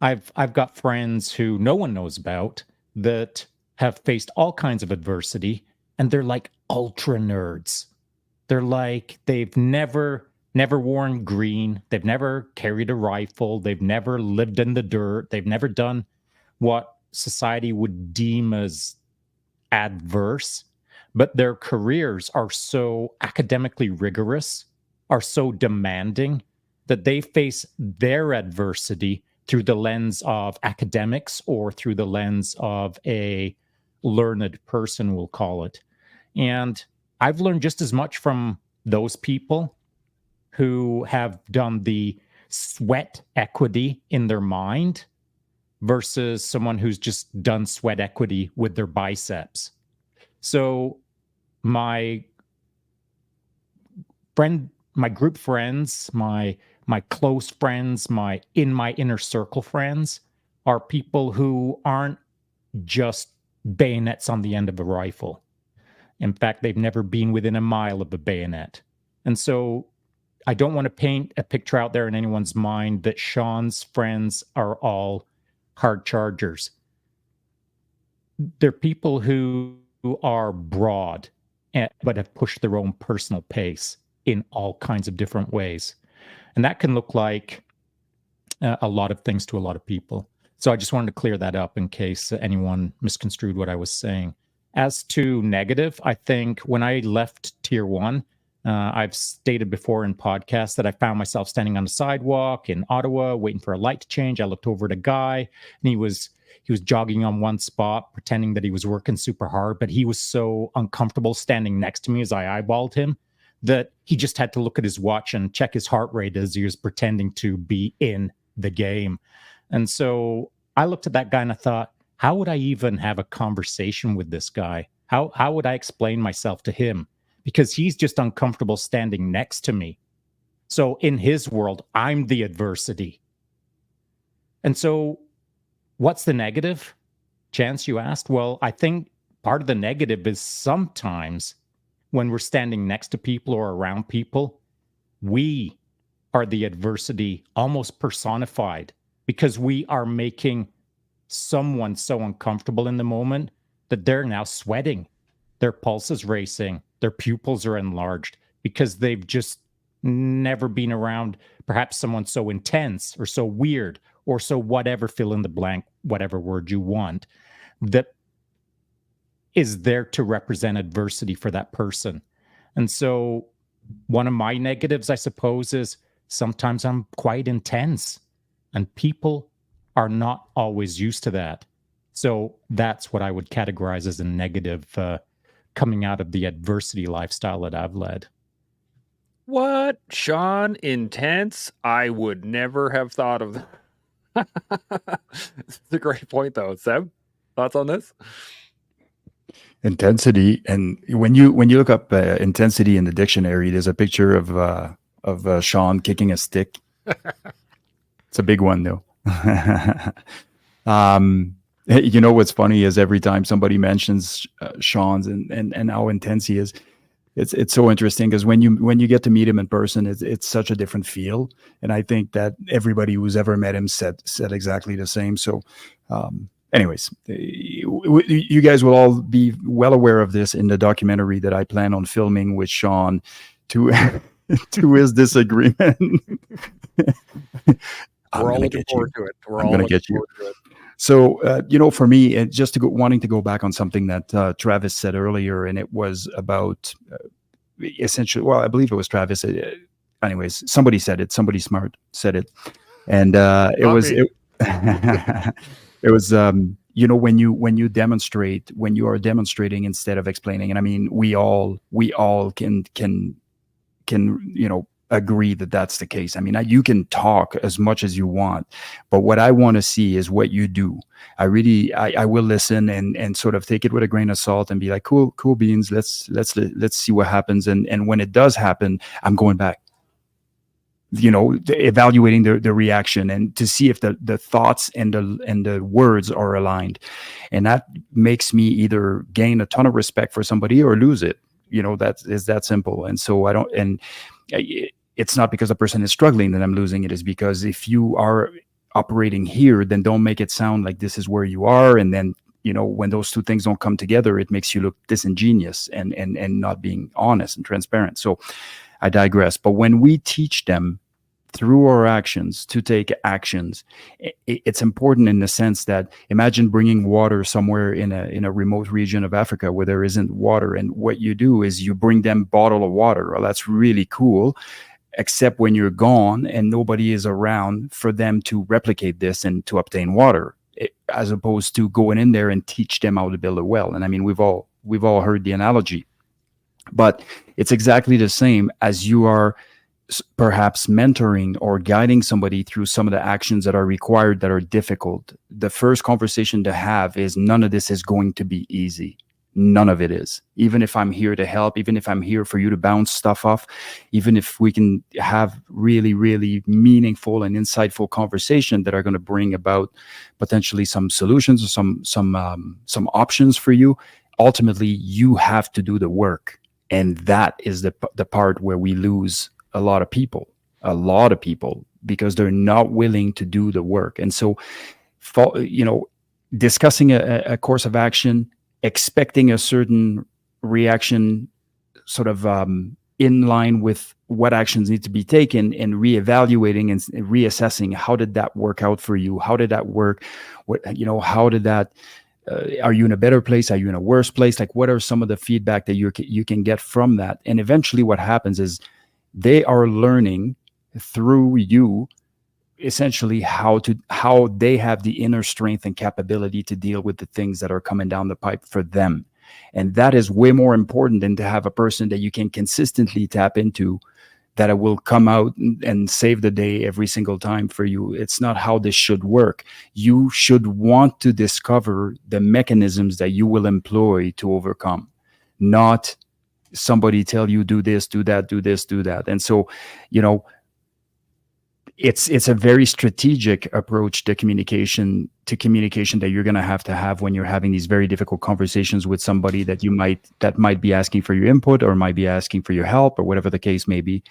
I've got friends who no one knows about that have faced all kinds of adversity, and they're like ultra nerds. They're like, they've never worn green. They've never carried a rifle. They've never lived in the dirt. They've never done what society would deem as adverse. But their careers are so academically rigorous, are so demanding, that they face their adversity through the lens of academics or through the lens of a learned person, we'll call it. And I've learned just as much from those people who have done the sweat equity in their mind versus someone who's just done sweat equity with their biceps. So my group friends, my close friends, my inner circle friends are people who aren't just bayonets on the end of a rifle. In fact, they've never been within a mile of a bayonet. And so I don't want to paint a picture out there in anyone's mind that Sean's friends are all hard chargers. They're people who are broad, but have pushed their own personal pace in all kinds of different ways. And that can look like a lot of things to a lot of people. So I just wanted to clear that up in case anyone misconstrued what I was saying. As to negative, I think when I left Tier 1, I've stated before in podcasts that I found myself standing on the sidewalk in Ottawa, waiting for a light to change. I looked over at a guy, and he was jogging on one spot, pretending that he was working super hard, but he was so uncomfortable standing next to me as I eyeballed him that he just had to look at his watch and check his heart rate as he was pretending to be in the game. And so I looked at that guy and I thought, how would I even have a conversation with this guy? How would I explain myself to him? Because he's just uncomfortable standing next to me. So in his world, I'm the adversity. And so what's the negative? Chance, you asked? Well, I think part of the negative is sometimes when we're standing next to people or around people, we are the adversity almost personified, because we are making someone so uncomfortable in the moment that they're now sweating. Their pulse is racing. Their pupils are enlarged because they've just never been around perhaps someone so intense or so weird or so whatever, fill in the blank, whatever word you want, that is there to represent adversity for that person. And so one of my negatives, I suppose, is sometimes I'm quite intense and people are not always used to that. So that's what I would categorize as a negative coming out of the adversity lifestyle that I've led. What? Sean, intense? I would never have thought of that. It's a great point, though. Seb, thoughts on this? Intensity, and when you look up intensity in the dictionary, there's a picture of Sean kicking a stick. It's a big one, though. You know what's funny is every time somebody mentions Sean's and how intense he is, it's so interesting, because when you get to meet him in person, it's such a different feel. And I think that everybody who's ever met him said exactly the same. So anyways, you guys will all be well aware of this in the documentary that I plan on filming with Sean to his disagreement. We're all looking forward to it. I'm going to get you. So, for me, just wanting to go back on something that Travis said earlier, and it was about essentially, well, I believe it was Travis. Anyways, somebody said it. Somebody smart said it, and it was when you demonstrate, when you are demonstrating instead of explaining, and I mean, we all can agree that that's the case. I mean, you can talk as much as you want, but what I want to see is what you do. I will listen and sort of take it with a grain of salt and be like, cool beans. Let's see what happens. And when it does happen, I'm going back, evaluating the reaction and to see if the thoughts and the words are aligned. And that makes me either gain a ton of respect for somebody or lose it. That is that simple. And so it's not because a person is struggling that I'm losing it. Is because if you are operating here, then don't make it sound like this is where you are. And then, when those two things don't come together, it makes you look disingenuous and not being honest and transparent. So I digress. But when we teach them through our actions to take actions, it's important in the sense that, imagine bringing water somewhere in a remote region of Africa where there isn't water. And what you do is you bring them a bottle of water. Well, that's really cool, except when you're gone and nobody is around for them to replicate this and to obtain water, as opposed to going in there and teach them how to build a well. And I mean, we've all heard the analogy, but it's exactly the same as you are perhaps mentoring or guiding somebody through some of the actions that are required that are difficult. The first conversation to have is, none of this is going to be easy. None of it is. Even if I'm here to help, even if I'm here for you to bounce stuff off, even if we can have really, really meaningful and insightful conversation that are going to bring about potentially some solutions or some options for you, ultimately you have to do the work. And that is the part where we lose a lot of people, because they're not willing to do the work. And so, discussing a course of action, expecting a certain reaction, sort of in line with what actions need to be taken, and reevaluating and reassessing, how did that work out for you? How did that work? How did that, are you in a better place? Are you in a worse place? Like, what are some of the feedback that you can get from that? And eventually what happens is they are learning through you, essentially how they have the inner strength and capability to deal with the things that are coming down the pipe for them. And that is way more important than to have a person that you can consistently tap into that will come out and save the day every single time for you. It's not how this should work. You should want to discover the mechanisms that you will employ to overcome, not somebody tell you do this, do that, do this, do that. And so, it's a very strategic approach to communication that you're going to have when you're having these very difficult conversations with somebody that might be asking for your input or might be asking for your help or whatever the case may be.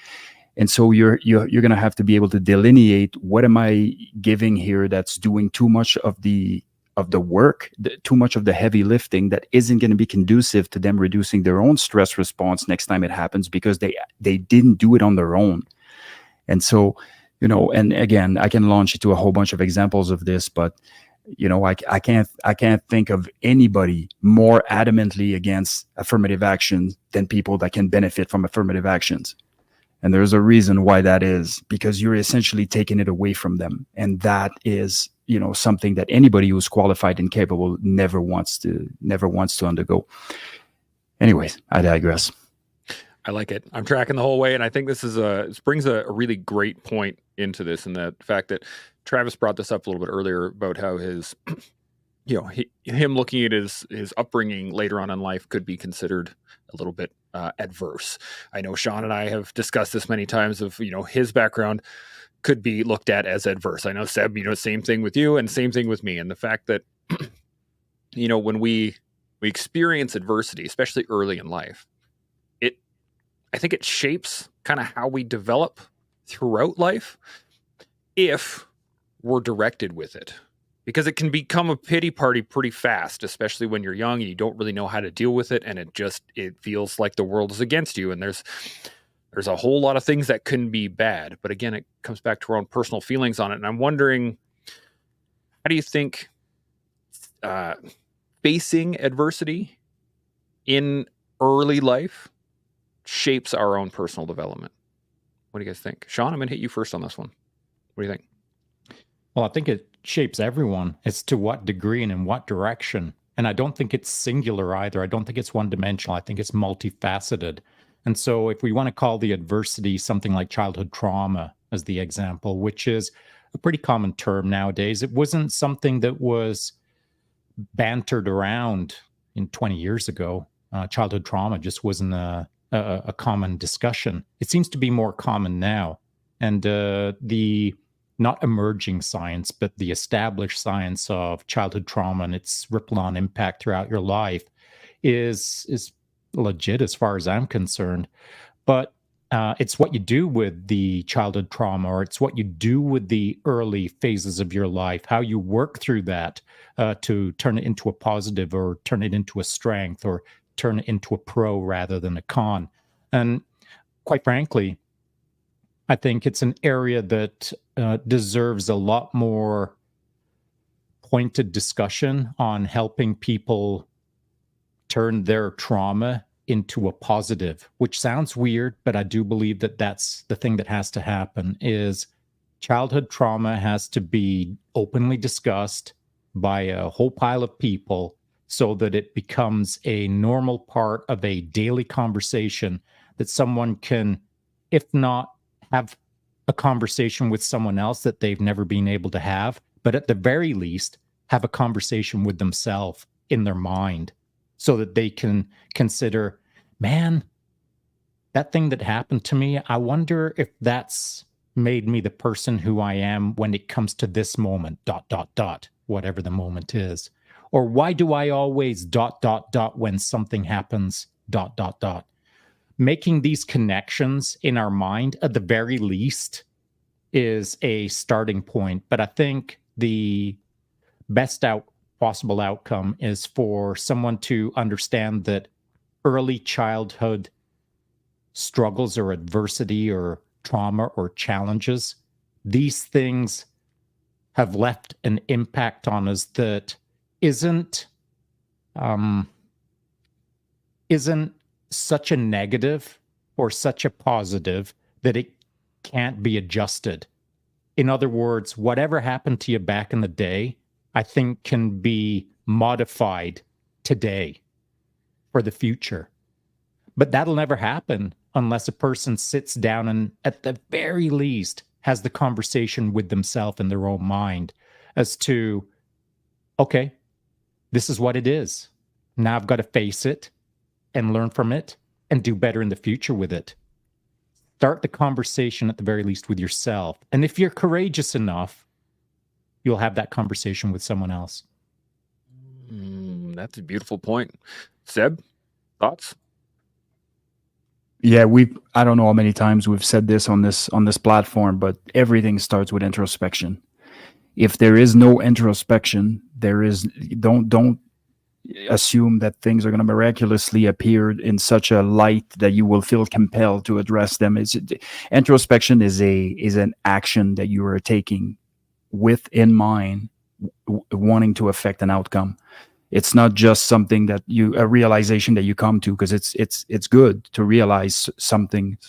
And so you're going to have to be able to delineate, what am I giving here that's doing too much of the work, too much of the heavy lifting that isn't going to be conducive to them reducing their own stress response next time it happens because they didn't do it on their own. And so, and again, I can launch into a whole bunch of examples of this, but I can't think of anybody more adamantly against affirmative action than people that can benefit from affirmative actions. And there's a reason why that is, because you're essentially taking it away from them. And that is, something that anybody who's qualified and capable never wants to undergo. Anyways, I digress. I like it. I'm tracking the whole way, and I think this brings a really great point into this, and the fact that Travis brought this up a little bit earlier about how his, him looking at his upbringing later on in life could be considered a little bit adverse. I know Sean and I have discussed this many times of, his background could be looked at as adverse. I know, Seb, same thing with you and same thing with me. And the fact that, when we experience adversity, especially early in life, I think it shapes kind of how we develop throughout life if we're directed with it, because it can become a pity party pretty fast, especially when you're young and you don't really know how to deal with it. And it feels like the world is against you. And there's a whole lot of things that can be bad. But again, it comes back to our own personal feelings on it. And I'm wondering, how do you think facing adversity in early life shapes our own personal development? What do you guys think? Sean, I'm going to hit you first on this one. What do you think? Well, I think it shapes everyone. It's to what degree and in what direction. And I don't think it's singular either. I don't think it's one-dimensional. I think it's multifaceted. And so if we want to call the adversity something like childhood trauma as the example, which is a pretty common term nowadays, it wasn't something that was bantered around in 20 years ago. Childhood trauma just wasn't a common discussion. It seems to be more common now. And the not emerging science, but the established science of childhood trauma and its ripple-on impact throughout your life is legit as far as I'm concerned. But it's what you do with the childhood trauma, or it's what you do with the early phases of your life, how you work through that to turn it into a positive or turn it into a strength or turn it into a pro rather than a con. And quite frankly, I think it's an area that deserves a lot more pointed discussion on helping people turn their trauma into a positive, which sounds weird, but I do believe that that's the thing that has to happen. Is childhood trauma has to be openly discussed by a whole pile of people so that it becomes a normal part of a daily conversation that someone can, if not have a conversation with someone else that they've never been able to have, but at the very least, have a conversation with themselves in their mind so that they can consider, man, that thing that happened to me, I wonder if that's made me the person who I am when it comes to this moment, ... whatever the moment is. Or why do I always ... when something happens ... Making these connections in our mind, at the very least, is a starting point. But I think the best possible outcome is for someone to understand that early childhood struggles or adversity or trauma or challenges, these things have left an impact on us that isn't such a negative or such a positive that it can't be adjusted. In other words, whatever happened to you back in the day, I think can be modified today for the future. But that'll never happen unless a person sits down and at the very least has the conversation with themselves in their own mind as to, okay, this is what it is. Now I've got to face it and learn from it and do better in the future with it. Start the conversation at the very least with yourself. And if you're courageous enough, you'll have that conversation with someone else. That's a beautiful point. Seb, thoughts? Yeah, I don't know how many times we've said this on this platform, but everything starts with introspection. If there is no introspection, don't assume that things are going to miraculously appear in such a light that you will feel compelled to address them. Introspection is an action that you are taking with in mind wanting to affect an outcome. It's not just something that a realization that you come to, because it's good to realize something,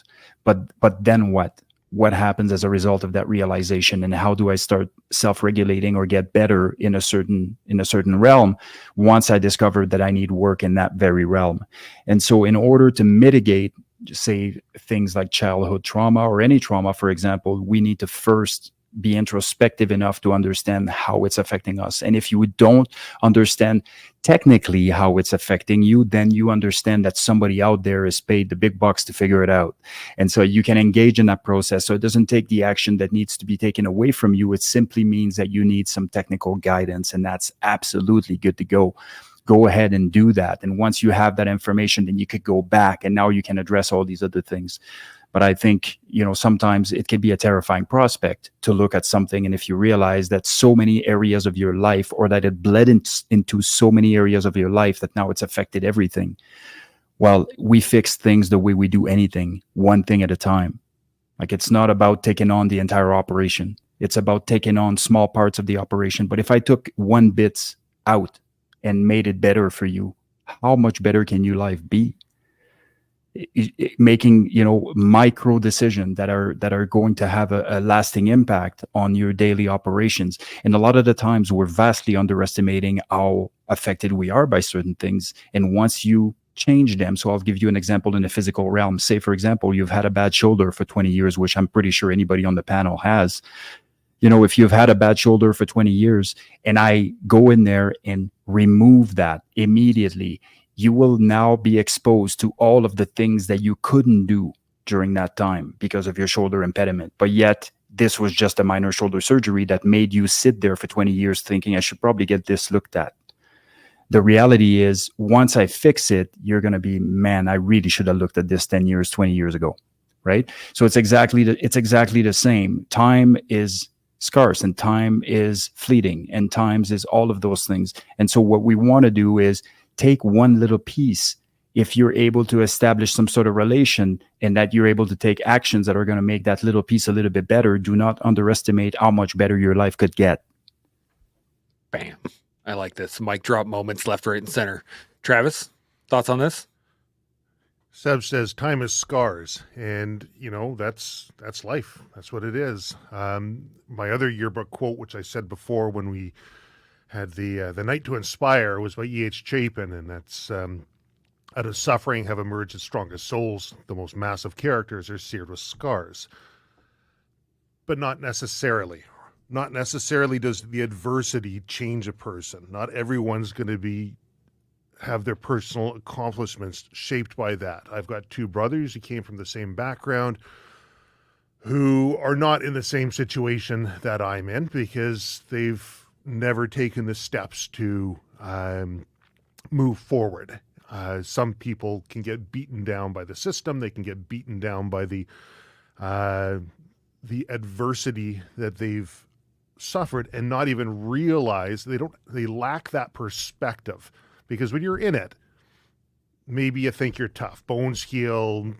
but then what happens as a result of that realization, and how do I start self-regulating or get better in a certain realm once I discover that I need work in that very realm. And so in order to mitigate, say, things like childhood trauma or any trauma, for example, we need to first be introspective enough to understand how it's affecting us. And if you don't understand technically how it's affecting you, then you understand that somebody out there is paid the big bucks to figure it out. And so you can engage in that process. So it doesn't take the action that needs to be taken away from you. It simply means that you need some technical guidance, and that's absolutely good to go. Go ahead and do that. And once you have that information, then you could go back and now you can address all these other things. But I think, sometimes it can be a terrifying prospect to look at something. And if you realize that so many areas of your life, or that it bled into so many areas of your life, that now it's affected everything. Well, we fix things the way we do anything, one thing at a time. Like, it's not about taking on the entire operation. It's about taking on small parts of the operation. But if I took one bit out and made it better for you, how much better can your life be? Making micro decisions that are going to have a lasting impact on your daily operations. And a lot of the times we're vastly underestimating how affected we are by certain things. And once you change them, so I'll give you an example in the physical realm. Say, for example, you've had a bad shoulder for 20 years, which I'm pretty sure anybody on the panel has. If you've had a bad shoulder for 20 years and I go in there and remove that immediately, you will now be exposed to all of the things that you couldn't do during that time because of your shoulder impediment. But yet, this was just a minor shoulder surgery that made you sit there for 20 years thinking, I should probably get this looked at. The reality is, once I fix it, you're going to be, man, I really should have looked at this 10 years, 20 years ago, right? So it's exactly the same. Time is scarce, and time is fleeting, and times is all of those things. And so what we want to do is take one little piece. If you're able to establish some sort of relation and that you're able to take actions that are going to make that little piece a little bit better, do not underestimate how much better your life could get. Bam. I like this. Mic drop moments left, right, and center. Travis, thoughts on this? Seb says time is scars, and that's life. That's what it is. My other yearbook quote, which I said before when we had the Night to Inspire, was by E.H. Chapin, and that's out of suffering have emerged the strongest souls. The most massive characters are seared with scars. But not necessarily. Not necessarily does the adversity change a person. Not everyone's going to have their personal accomplishments shaped by that. I've got two brothers who came from the same background who are not in the same situation that I'm in because they've never taken the steps to move forward. Some people can get beaten down by the system. They can get beaten down by the adversity that they've suffered and not even realize they lack that perspective. Because when you're in it, maybe you think you're tough. Bones heal,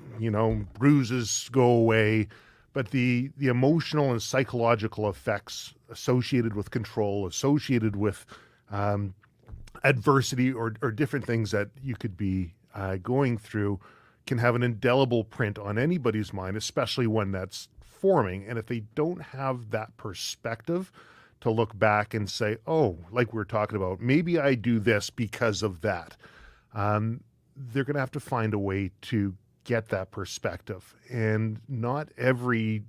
bruises go away. But the emotional and psychological effects associated with control, associated with adversity or different things that you could be going through can have an indelible print on anybody's mind, especially one that's forming. And if they don't have that perspective to look back and say, oh, like we were talking about, maybe I do this because of that, they're going to have to find a way to get that perspective. And not every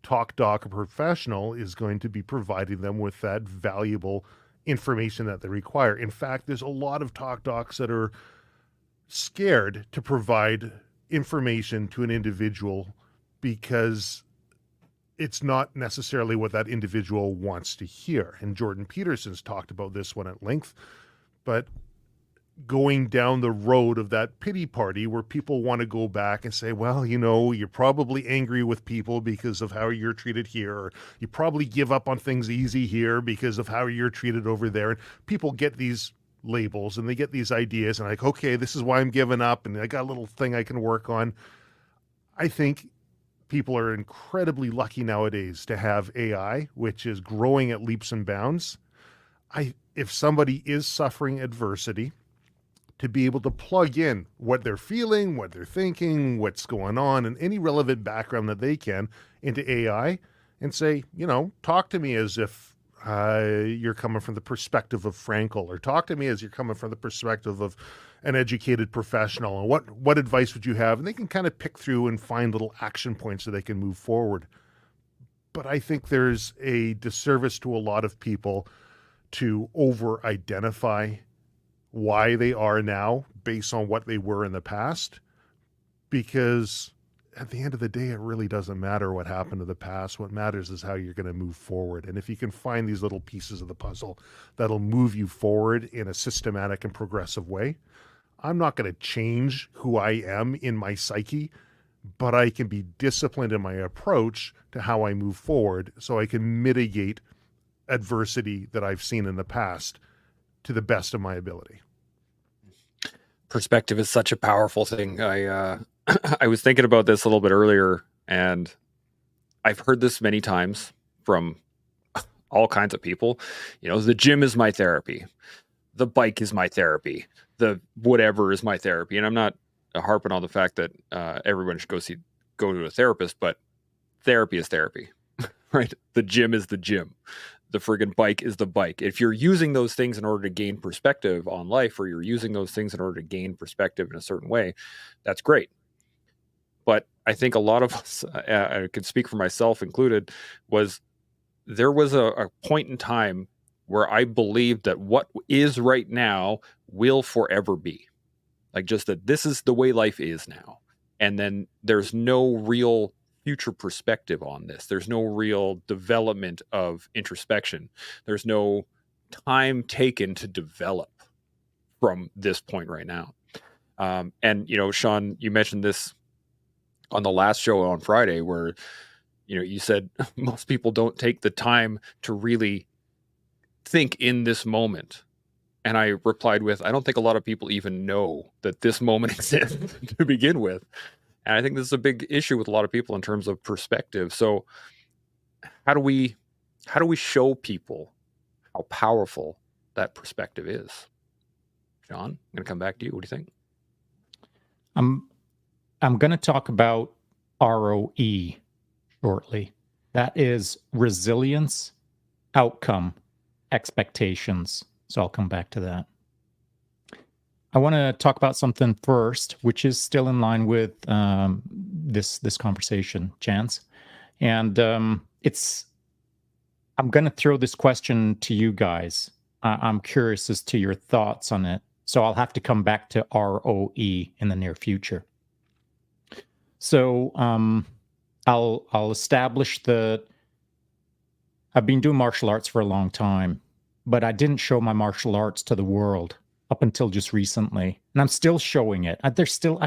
talk doc or professional is going to be providing them with that valuable information that they require. In fact, there's a lot of talk docs that are scared to provide information to an individual because it's not necessarily what that individual wants to hear. And Jordan Peterson's talked about this one at length, but going down the road of that pity party where people want to go back and say, well, you know, you're probably angry with people because of how you're treated here, or you probably give up on things easy here because of how you're treated over there. And people get these labels and they get these ideas and like, okay, this is why I'm giving up and I got a little thing I can work on. I think people are incredibly lucky nowadays to have AI, which is growing at leaps and bounds. If somebody is suffering adversity, to be able to plug in what they're feeling, what they're thinking, what's going on, and any relevant background that they can into AI and say, you know, talk to me as if you're coming from the perspective of Frankel, or talk to me as you're coming from the perspective of an educated professional, and what advice would you have? And they can kind of pick through and find little action points so they can move forward. But I think there's a disservice to a lot of people to over-identify why they are now based on what they were in the past, because at the end of the day, it really doesn't matter what happened to the past. What matters is how you're going to move forward. And if you can find these little pieces of the puzzle that'll move you forward in a systematic and progressive way, I'm not going to change who I am in my psyche, but I can be disciplined in my approach to how I move forward so I can mitigate adversity that I've seen in the past to the best of my ability. Perspective is such a powerful thing. I was thinking about this a little bit earlier, and I've heard this many times from all kinds of people. You know, the gym is my therapy. The bike is my therapy. The whatever is my therapy. And I'm not harping on the fact that everyone should go to a therapist, but therapy is therapy, right? The gym is the gym. The friggin' bike is the bike. If you're using those things in order to gain perspective on life, or you're using those things in order to gain perspective in a certain way, that's great. But I think a lot of us, I can speak for myself included, there was a point in time where I believed that what is right now will forever be. Like, just that this is the way life is now. And then there's no real future perspective on this. There's no real development of introspection. There's no time taken to develop from this point right now. And, you know, Sean, you mentioned this on the last show on Friday where, you know, you said most people don't take the time to really think in this moment. And I replied with, I don't think a lot of people even know that this moment exists to begin with. And I think this is a big issue with a lot of people in terms of perspective. So how do we show people how powerful that perspective is? John, I'm going to come back to you. What do you think? I'm going to talk about ROE shortly. That is resilience, outcome, expectations. So I'll come back to that. I want to talk about something first, which is still in line with this conversation, Chance. And I'm going to throw this question to you guys. I'm curious as to your thoughts on it. So I'll have to come back to ROE in the near future. So I'll establish that I've been doing martial arts for a long time, but I didn't show my martial arts to the world up until just recently, and I'm still showing it. I still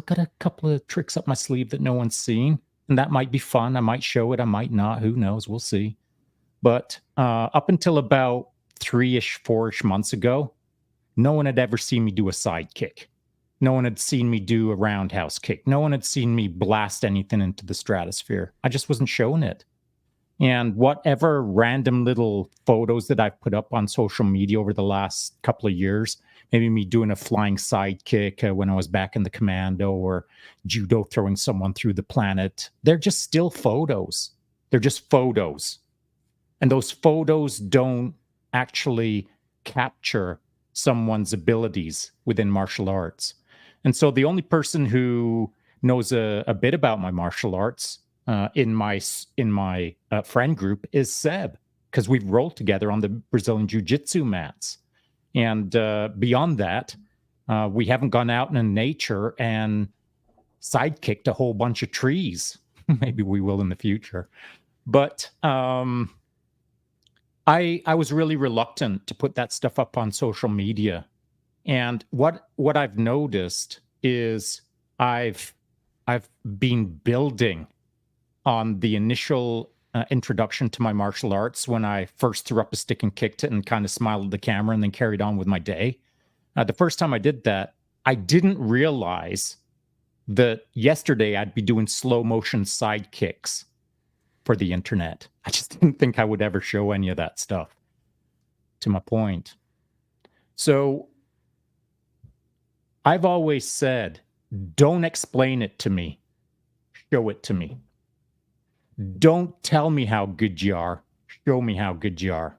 got a couple of tricks up my sleeve that no one's seen, and that might be fun. I might show it, I might not. Who knows? We'll see. But up until about 4-ish months ago, no one had ever seen me do a side kick. No one had seen me do a roundhouse kick. No one had seen me blast anything into the stratosphere. I just wasn't showing it. And whatever random little photos that I've put up on social media over the last couple of years, maybe me doing a flying side kick when I was back in the commando, or judo throwing someone through the planet, they're just still photos. They're just photos. And those photos don't actually capture someone's abilities within martial arts. And so the only person who knows a bit about my martial arts in my friend group is Seb, because we've rolled together on the Brazilian Jiu-Jitsu mats. And beyond that, we haven't gone out in nature and sidekicked a whole bunch of trees. Maybe we will in the future. But I was really reluctant to put that stuff up on social media. And what I've noticed is I've been building on the initial introduction to my martial arts when I first threw up a stick and kicked it and kind of smiled at the camera and then carried on with my day. The first time I did that, I didn't realize that yesterday I'd be doing slow motion side kicks for the internet. I just didn't think I would ever show any of that stuff, to my point. So I've always said, don't explain it to me. Show it to me. Don't tell me how good you are. Show me how good you are.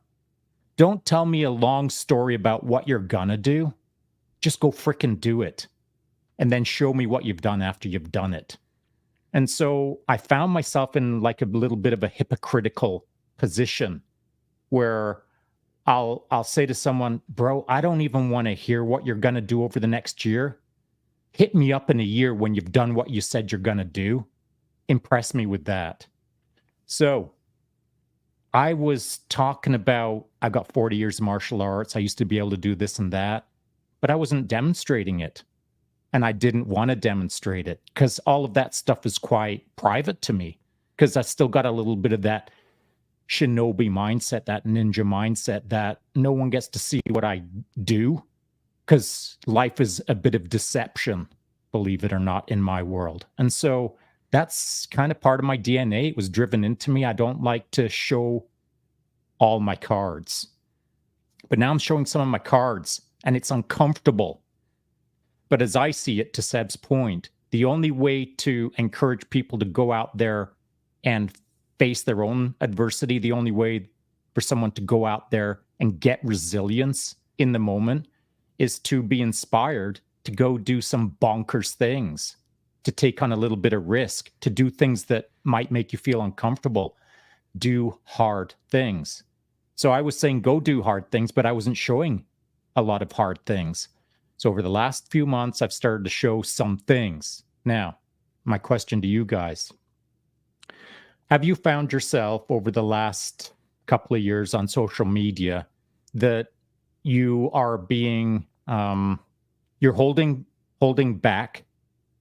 Don't tell me a long story about what you're gonna do. Just go frickin' do it. And then show me what you've done after you've done it. And so I found myself in like a little bit of a hypocritical position where I'll say to someone, bro, I don't even want to hear what you're going to do over the next year. Hit me up in a year when you've done what you said you're going to do. Impress me with that. So I was talking about, I've got 40 years of martial arts. I used to be able to do this and that, but I wasn't demonstrating it. And I didn't want to demonstrate it because all of that stuff is quite private to me, because I still got a little bit of that shinobi mindset, that ninja mindset, that no one gets to see what I do, because life is a bit of deception, believe it or not, in my world. And so that's kind of part of my DNA. It was driven into me. I don't like to show all my cards. But now I'm showing some of my cards, and it's uncomfortable. But as I see it, to Seb's point, the only way to encourage people to go out there and face their own adversity, the only way for someone to go out there and get resilience in the moment is to be inspired to go do some bonkers things, to take on a little bit of risk, to do things that might make you feel uncomfortable, do hard things. So I was saying go do hard things, but I wasn't showing a lot of hard things. So over the last few months, I've started to show some things. Now, my question to you guys, have you found yourself over the last couple of years on social media that you are being, you're holding back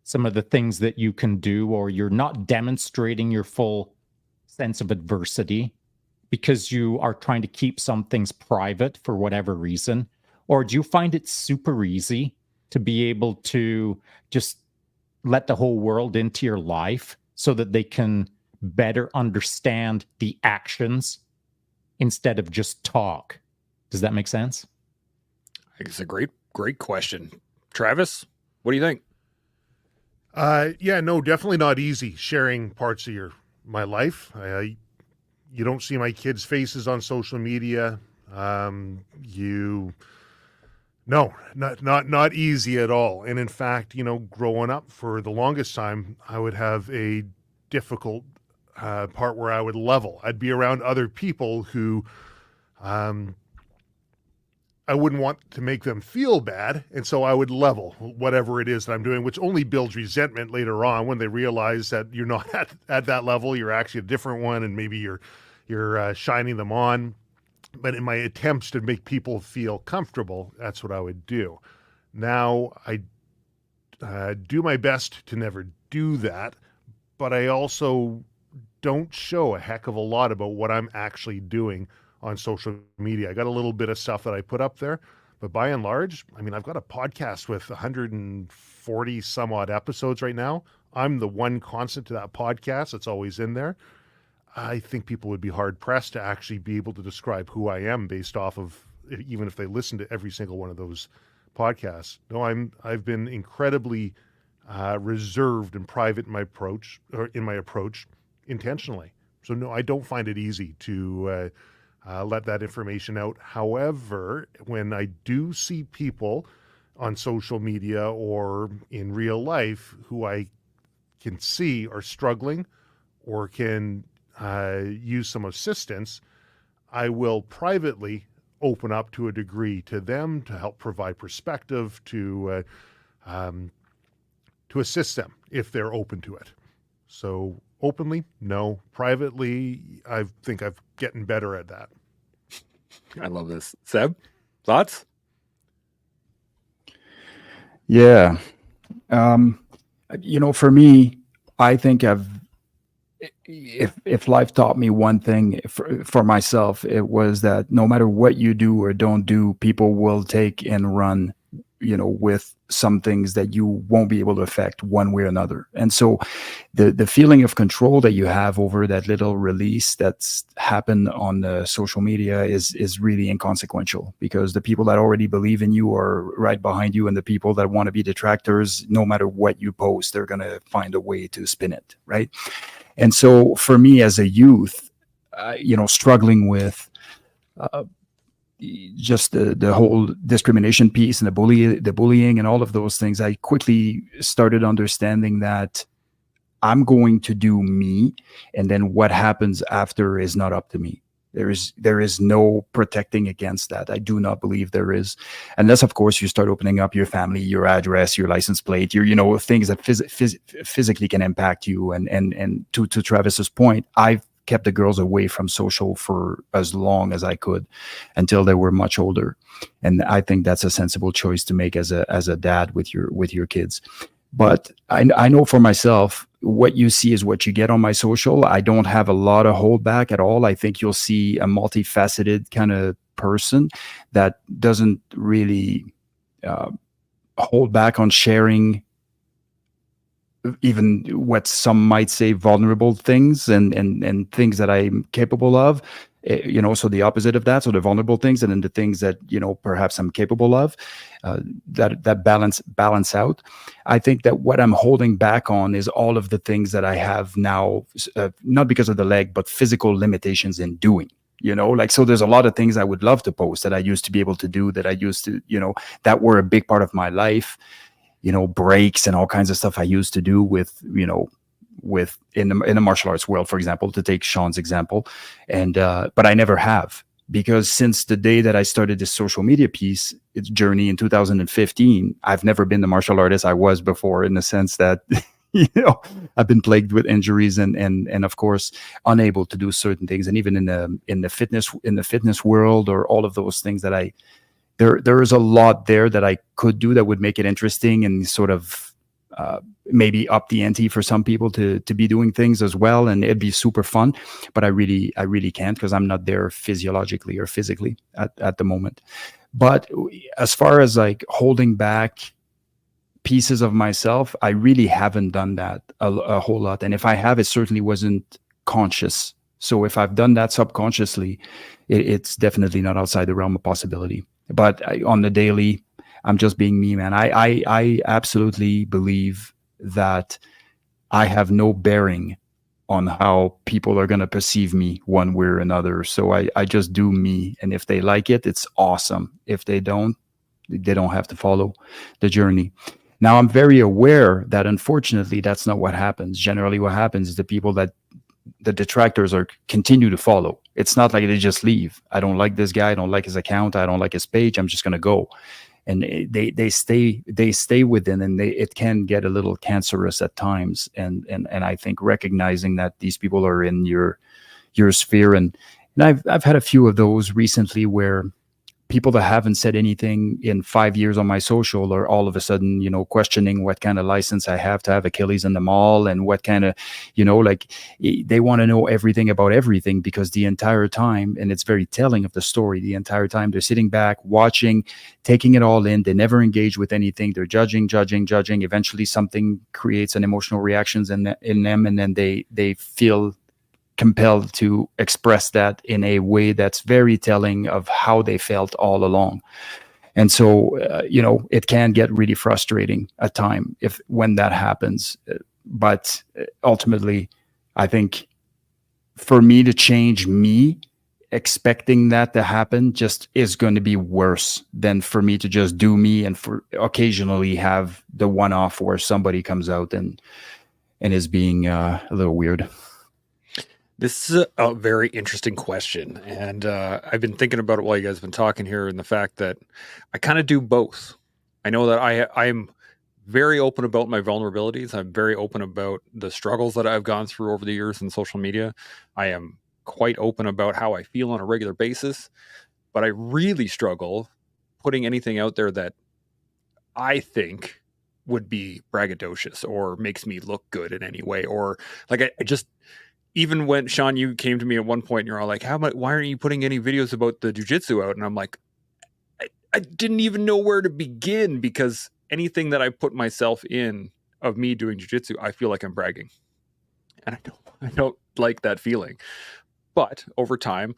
some of the things that you can do, or you're not demonstrating your full sense of adversity because you are trying to keep some things private for whatever reason? Or do you find it super easy to be able to just let the whole world into your life so that they can better understand the actions instead of just talk? Does that make sense? I think it's a great question. Travis, what do you think? Yeah, no, definitely not easy sharing parts of my life. You don't see my kids' faces on social media. No, not easy at all. And in fact, growing up for the longest time, I would have a difficult part where I would level. I'd be around other people who I wouldn't want to make them feel bad, and so I would level whatever it is that I'm doing, which only builds resentment later on when they realize that you're not at that level, you're actually a different one, and maybe you're shining them on. But in my attempts to make people feel comfortable, that's what I would do. Now, I do my best to never do that, but I also don't show a heck of a lot about what I'm actually doing on social media. I got a little bit of stuff that I put up there, but by and large, I mean, I've got a podcast with 140 some odd episodes right now. I'm the one constant to that podcast. It's always in there. I think people would be hard pressed to actually be able to describe who I am based off of, even if they listen to every single one of those podcasts. No, I've been incredibly reserved and private in my approach intentionally. So no, I don't find it easy to let that information out. However, when I do see people on social media or in real life who I can see are struggling or can use some assistance, I will privately open up to a degree to them to help provide perspective, to assist them if they're open to it. So openly, no. Privately, I think I've getting better at that. I love this. Seb, thoughts? Yeah. For me, I think if life taught me one thing for myself, it was that no matter what you do or don't do, people will take and run, with some things that you won't be able to affect one way or another. And so the feeling of control that you have over that little release that's happened on the social media is really inconsequential, because the people that already believe in you are right behind you, and the people that want to be detractors, no matter what you post, they're going to find a way to spin it, right? And so for me as a youth, struggling with just the whole discrimination piece and the bullying and all of those things, I quickly started understanding that I'm going to do me, and then what happens after is not up to me. There is no protecting against that. I do not believe there is, unless of course you start opening up your family, your address, your license plate, your things that physically can impact you. And to Travis's point, I've kept the girls away from social for as long as I could, until they were much older. And I think that's a sensible choice to make as a dad with your kids. But I know for myself, what you see is what you get on my social. I don't have a lot of holdback at all. I think you'll see a multifaceted kind of person that doesn't really hold back on sharing even what some might say vulnerable things and things that I'm capable of, so the opposite of that, so the vulnerable things, and then the things that, perhaps I'm capable of, that balance out. I think that what I'm holding back on is all of the things that I have now, not because of the leg, but physical limitations in doing. So there's a lot of things I would love to post that I used to be able to do, that I used to, that were a big part of my life. Breaks and all kinds of stuff I used to do with in the martial arts world, for example, to take Sean's example. And, but I never have, because since the day that I started this social media journey in 2015, I've never been the martial artist I was before, in the sense that, I've been plagued with injuries and of course, unable to do certain things. And even in the fitness world, or all of those things that there is a lot there that I could do that would make it interesting, and sort of maybe up the ante for some people to be doing things as well, and it'd be super fun. But I really can't, because I'm not there physiologically or physically at the moment. But as far as like holding back pieces of myself, I really haven't done that a whole lot. And if I have, it certainly wasn't conscious. So if I've done that subconsciously, it's definitely not outside the realm of possibility. But on the daily, I'm just being me, man. I absolutely believe that I have no bearing on how people are going to perceive me one way or another. So I just do me. And if they like it, it's awesome. If they don't have to follow the journey. Now, I'm very aware that unfortunately, that's not what happens. Generally, what happens is the people that the detractors continue to follow. It's not like they just leave. I don't like this guy. I don't like his account. I don't like his page. I'm just going to go. And they stay within, and it can get a little cancerous at times. And I think recognizing that these people are in your sphere, and I've had a few of those recently, where people that haven't said anything in 5 years on my social are all of a sudden, questioning what kind of license I have to have Achilles in the mall, and what kind of, like they want to know everything about everything, because the entire time, and it's very telling of the story, the entire time they're sitting back, watching, taking it all in. They never engage with anything. They're judging. Eventually something creates an emotional reactions in them. And then they feel compelled to express that in a way that's very telling of how they felt all along. And so, it can get really frustrating at time when that happens. But ultimately, I think for me to change me, expecting that to happen just is going to be worse than for me to just do me, and for occasionally have the one-off where somebody comes out and and is being a little weird? This is a very interesting question. And I've been thinking about it while you guys have been talking here, and the fact that I kind of do both. I know that I'm very open about my vulnerabilities. I'm very open about the struggles that I've gone through over the years in social media. I am quite open about how I feel on a regular basis, but I really struggle putting anything out there that I think would be braggadocious or makes me look good in any way. Or like, I just, even when Sean, you came to me at one point and you're all like, why aren't you putting any videos about the jiu-jitsu out? And I'm like, I didn't even know where to begin, because anything that I put myself in of me doing jiu-jitsu, I feel like I'm bragging. And I don't like that feeling. But over time,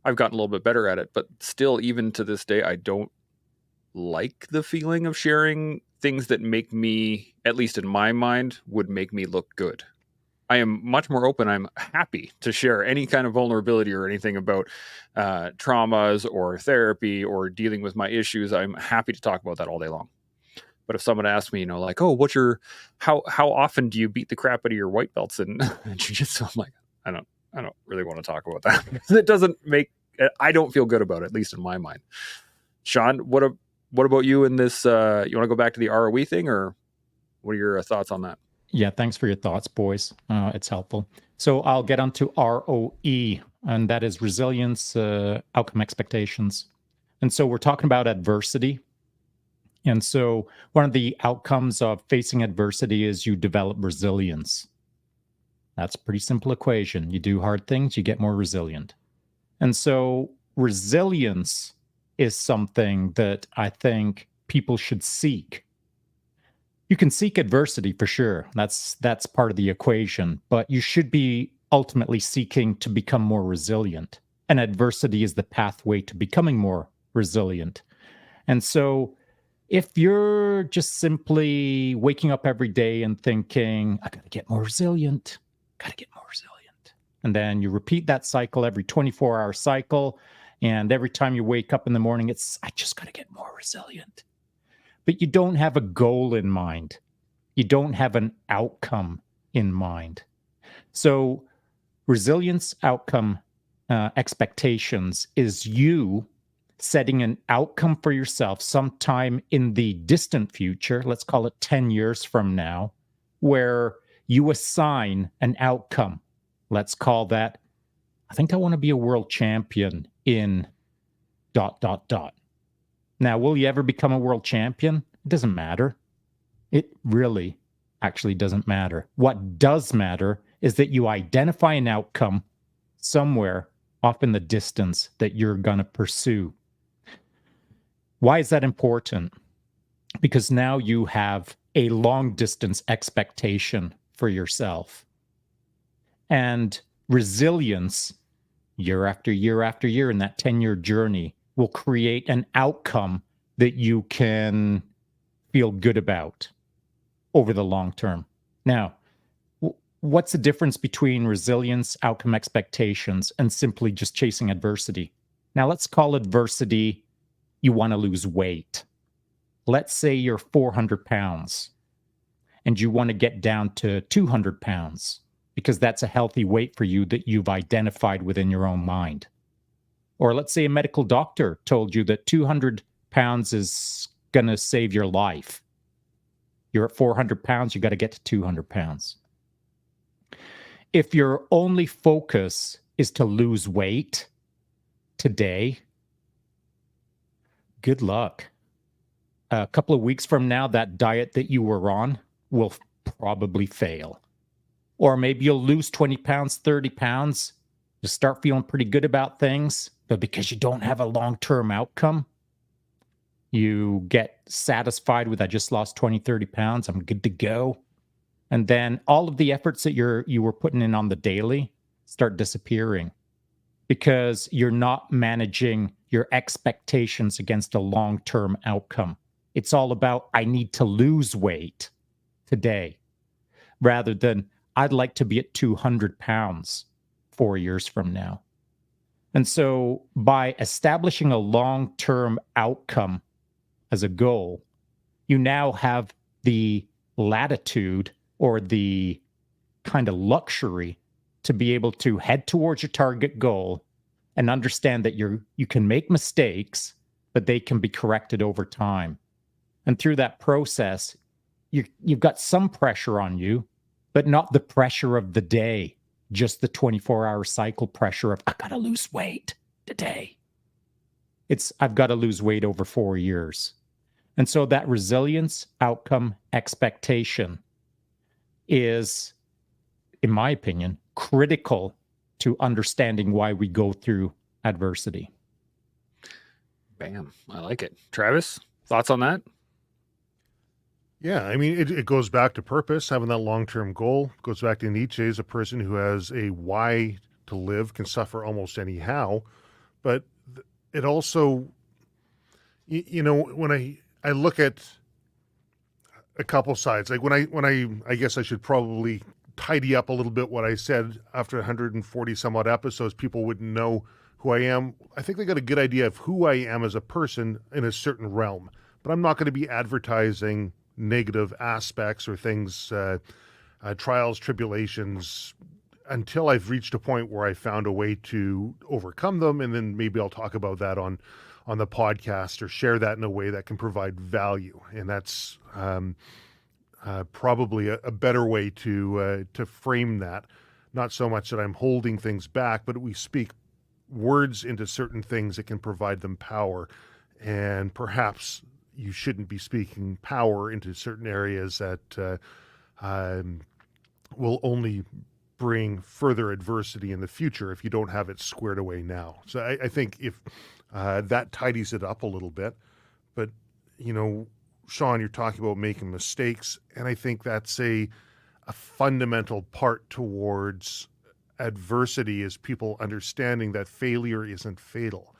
I've gotten a little bit better at it. But still, even to this day, I don't like the feeling of sharing things that make me, at least in my mind, would make me look good. I am much more open. I'm happy to share any kind of vulnerability or anything about traumas or therapy or dealing with my issues. I'm happy to talk about that all day long. But if someone asks me, like, oh, how often do you beat the crap out of your white belts in jiu-jitsu? I'm like, I don't really want to talk about that. It doesn't I don't feel good about it, at least in my mind. Sean, what about you in this? You want to go back to the ROE thing, or what are your thoughts on that? Yeah, thanks for your thoughts, boys. It's helpful. So I'll get on to ROE, and that is resilience, outcome expectations. And so we're talking about adversity. And so one of the outcomes of facing adversity is you develop resilience. That's a pretty simple equation. You do hard things, you get more resilient. And so resilience is something that I think people should seek. You can seek adversity for sure. That's part of the equation, but you should be ultimately seeking to become more resilient. And adversity is the pathway to becoming more resilient. And so if you're just simply waking up every day and thinking, I gotta get more resilient, and then you repeat that cycle every 24-hour cycle, and every time you wake up in the morning, it's, I just gotta get more resilient. But you don't have a goal in mind. You don't have an outcome in mind. So resilience outcome expectations is you setting an outcome for yourself sometime in the distant future, let's call it 10 years from now, where you assign an outcome. Let's call that, I think I want to be a world champion in ... Now, will you ever become a world champion? It doesn't matter. It really actually doesn't matter. What does matter is that you identify an outcome somewhere off in the distance that you're going to pursue. Why is that important? Because now you have a long distance expectation for yourself. And resilience, year after year after year in that 10-year journey, will create an outcome that you can feel good about over the long term. Now, what's the difference between resilience, outcome expectations, and simply just chasing adversity? Now, let's call adversity, you want to lose weight. Let's say you're 400 pounds and you want to get down to 200 pounds because that's a healthy weight for you that you've identified within your own mind. Or let's say a medical doctor told you that 200 pounds is going to save your life. You're at 400 pounds, you got to get to 200 pounds. If your only focus is to lose weight today, good luck. A couple of weeks from now, that diet that you were on will probably fail. Or maybe you'll lose 20 pounds, 30 pounds. You start feeling pretty good about things, but because you don't have a long-term outcome, you get satisfied with, I just lost 20, 30 pounds, I'm good to go. And then all of the efforts that you were putting in on the daily start disappearing because you're not managing your expectations against a long-term outcome. It's all about, I need to lose weight today, rather than I'd like to be at 200 pounds 4 years from now. And so by establishing a long-term outcome as a goal, you now have the latitude or the kind of luxury to be able to head towards your target goal and understand that you can make mistakes, but they can be corrected over time. And through that process, you've got some pressure on you, but not the pressure of the day, just the 24-hour cycle pressure of, I got to lose weight today. It's, I've got to lose weight over 4 years. And so that resilience, outcome, expectation is, in my opinion, critical to understanding why we go through adversity. Bam. I like it. Travis, thoughts on that? Yeah, I mean, it goes back to purpose, having that long-term goal. It goes back to Nietzsche's, a person who has a why to live can suffer almost anyhow. But it also, you know, when I look at a couple sides, like when I guess I should probably tidy up a little bit what I said. After 140 some odd episodes, people wouldn't know who I am. I think they got a good idea of who I am as a person in a certain realm, but I'm not going to be advertising negative aspects or things, trials, tribulations, until I've reached a point where I found a way to overcome them. And then maybe I'll talk about that on the podcast or share that in a way that can provide value. And that's probably a better way to frame that. Not so much that I'm holding things back, but we speak words into certain things that can provide them power. And perhaps you shouldn't be speaking power into certain areas that will only bring further adversity in the future if you don't have it squared away now. So I think if that tidies it up a little bit. But, you know, Sean, you're talking about making mistakes, and I think that's a fundamental part towards adversity, is people understanding that failure isn't fatal.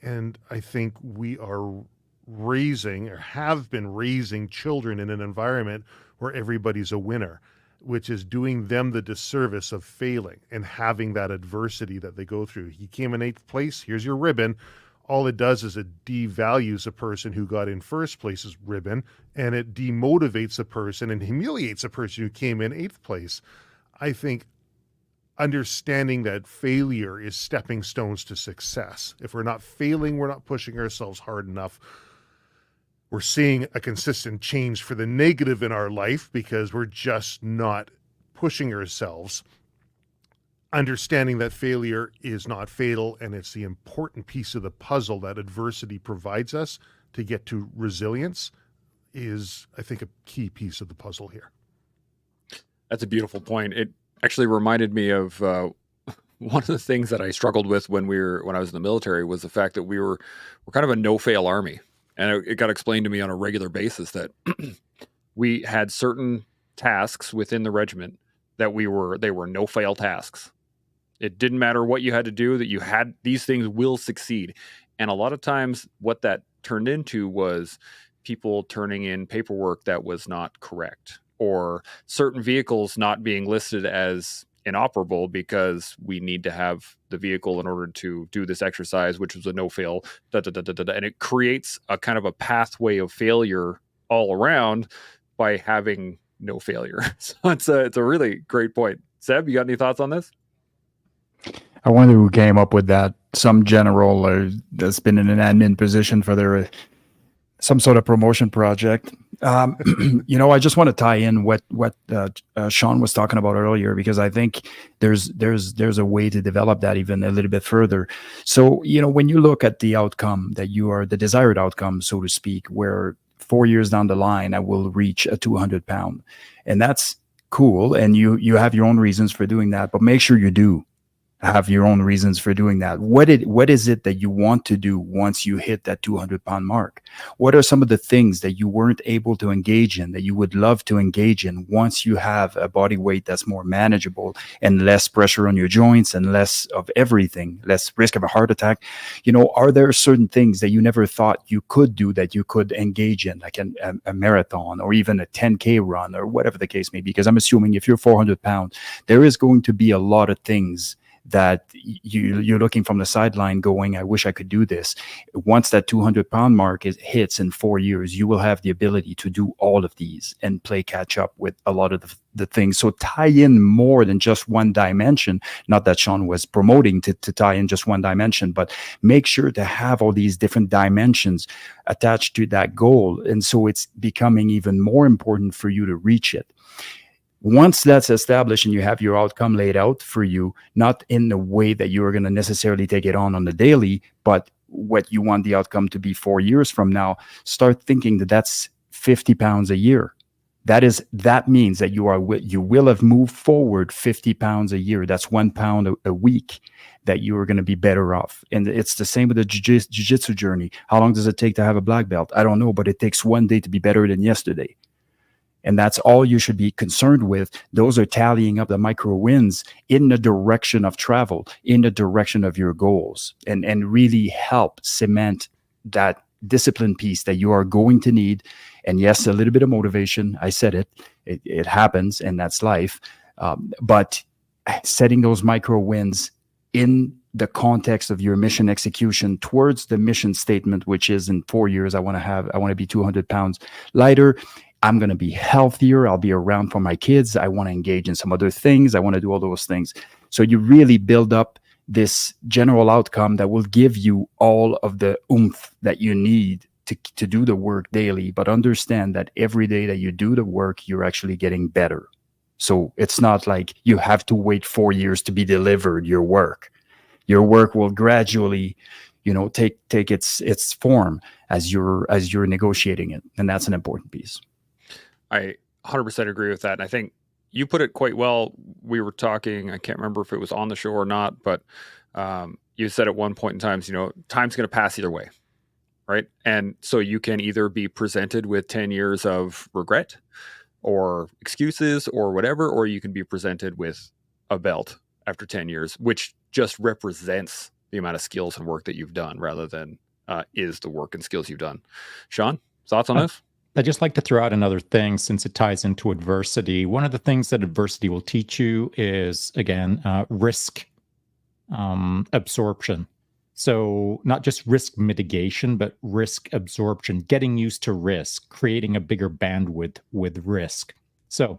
And I think we are raising, or have been raising, children in an environment where everybody's a winner, which is doing them the disservice of failing and having that adversity that they go through. You came in 8th place, here's your ribbon. All it does is it devalues a person who got in first place's ribbon, and it demotivates a person and humiliates a person who came in 8th place. I think understanding that failure is stepping stones to success. If we're not failing, we're not pushing ourselves hard enough. We're seeing a consistent change for the negative in our life because we're just not pushing ourselves. Understanding that failure is not fatal, and it's the important piece of the puzzle that adversity provides us to get to resilience, is, I think, a key piece of the puzzle here. That's a beautiful point. It actually reminded me of one of the things that I struggled with when I was in the military, was the fact that we're kind of a no-fail army. And it got explained to me on a regular basis that we had certain tasks within the regiment that they were no-fail tasks. It didn't matter what you had to do, that you had, these things will succeed. And a lot of times what that turned into was people turning in paperwork that was not correct, or certain vehicles not being listed as inoperable because we need to have the vehicle in order to do this exercise, which was a no-fail, and it creates a kind of a pathway of failure all around by having no failure. So it's a really great point. Seb, you got any thoughts on this? I wonder who came up with that. Some general that's been in an admin position for their some sort of promotion project. You know, I just want to tie in what Sean was talking about earlier, because I think there's a way to develop that even a little bit further. So, you know, when you look at the outcome that you are, the desired outcome, so to speak, where 4 years down the line, I will reach a 200 pound, and that's cool. And you have your own reasons for doing that, but make sure you do have your own reasons for doing that. What is it that you want to do once you hit that 200 pound mark? What are some of the things that you weren't able to engage in that you would love to engage in once you have a body weight that's more manageable and less pressure on your joints and less of everything, less risk of a heart attack? You know, are there certain things that you never thought you could do that you could engage in, like a marathon or even a 10K run or whatever the case may be? Because I'm assuming if you're 400 pounds, there is going to be a lot of things that you're looking from the sideline going, I wish I could do this. Once that 200-pound mark hits in 4 years, you will have the ability to do all of these and play catch up with a lot of the things. So tie in more than just one dimension. Not that Sean was promoting to tie in just one dimension, but make sure to have all these different dimensions attached to that goal. And so it's becoming even more important for you to reach it. Once that's established and you have your outcome laid out for you, not in the way that you're going to necessarily take it on the daily, but what you want the outcome to be 4 years from now, start thinking that that's 50 pounds a year. That means that you will have moved forward 50 pounds a year. That's 1 pound a week that you are going to be better off. And it's the same with the jiu-jitsu journey. How long does it take to have a black belt? I don't know, but it takes one day to be better than yesterday. And that's all you should be concerned with. Those are tallying up the micro wins in the direction of travel, in the direction of your goals, and really help cement that discipline piece that you are going to need. And yes, a little bit of motivation. I said it happens, and that's life. But setting those micro wins in the context of your mission execution towards the mission statement, which is in 4 years, I want to be 200 pounds lighter. I'm going to be healthier. I'll be around for my kids. I want to engage in some other things. I want to do all those things. So you really build up this general outcome that will give you all of the oomph that you need to do the work daily. But understand that every day that you do the work, you're actually getting better. So it's not like you have to wait 4 years to be delivered your work. Your work will gradually, take its form as you're negotiating it. And that's an important piece. I 100% agree with that. And I think you put it quite well. We were talking, I can't remember if it was on the show or not, but you said at one point in time, time's going to pass either way, right? And so you can either be presented with 10 years of regret or excuses or whatever, or you can be presented with a belt after 10 years, which just represents the amount of skills and work that you've done rather than is the work and skills you've done. Sean, thoughts on this? I'd just like to throw out another thing since it ties into adversity. One of the things that adversity will teach you is, again, risk absorption. So not just risk mitigation, but risk absorption, getting used to risk, creating a bigger bandwidth with risk. So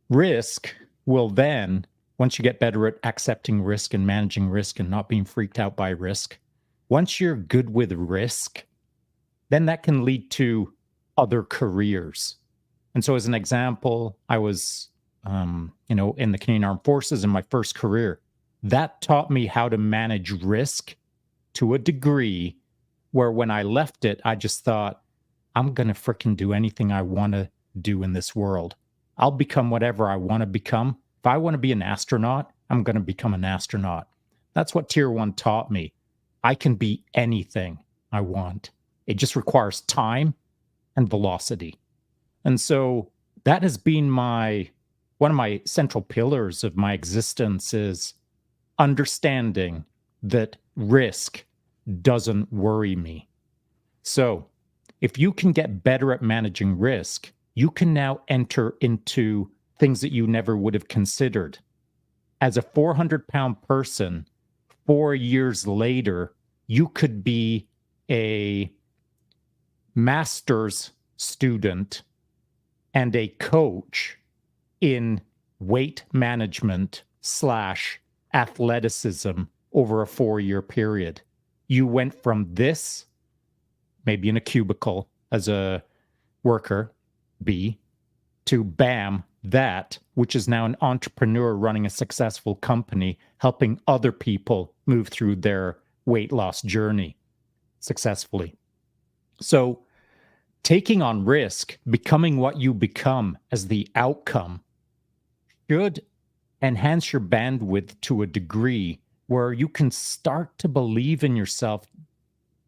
risk will then, once you get better at accepting risk and managing risk and not being freaked out by risk, once you're good with risk, then that can lead to other careers. And so as an example, I was, in the Canadian Armed Forces in my first career. That taught me how to manage risk to a degree where when I left it, I just thought, I'm going to frickin' do anything I want to do in this world. I'll become whatever I want to become. If I want to be an astronaut, I'm going to become an astronaut. That's what Tier 1 taught me. I can be anything I want. It just requires time and velocity. And so that has been one of my central pillars of my existence is understanding that risk doesn't worry me. So if you can get better at managing risk, you can now enter into things that you never would have considered. As a 400-pound person, 4 years later, you could be a master's student and a coach in weight management / athleticism over a 4-year period. You went from this, maybe in a cubicle as a worker, B, to BAM, that, which is now an entrepreneur running a successful company, helping other people move through their weight loss journey successfully. So taking on risk, becoming what you become as the outcome, should enhance your bandwidth to a degree where you can start to believe in yourself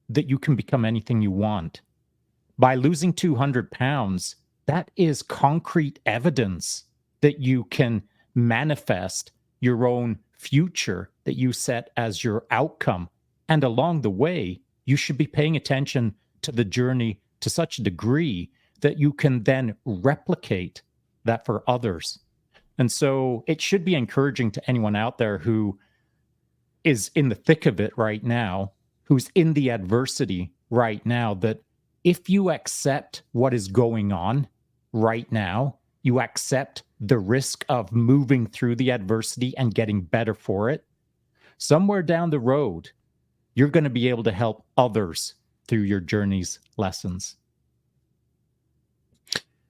that you can become anything you want. By losing 200 pounds, that is concrete evidence that you can manifest your own future that you set as your outcome. And along the way, you should be paying attention to the journey to such a degree that you can then replicate that for others. And so it should be encouraging to anyone out there who is in the thick of it right now, who's in the adversity right now, that if you accept what is going on right now, you accept the risk of moving through the adversity and getting better for it, somewhere down the road, you're going to be able to help others through your journey's lessons.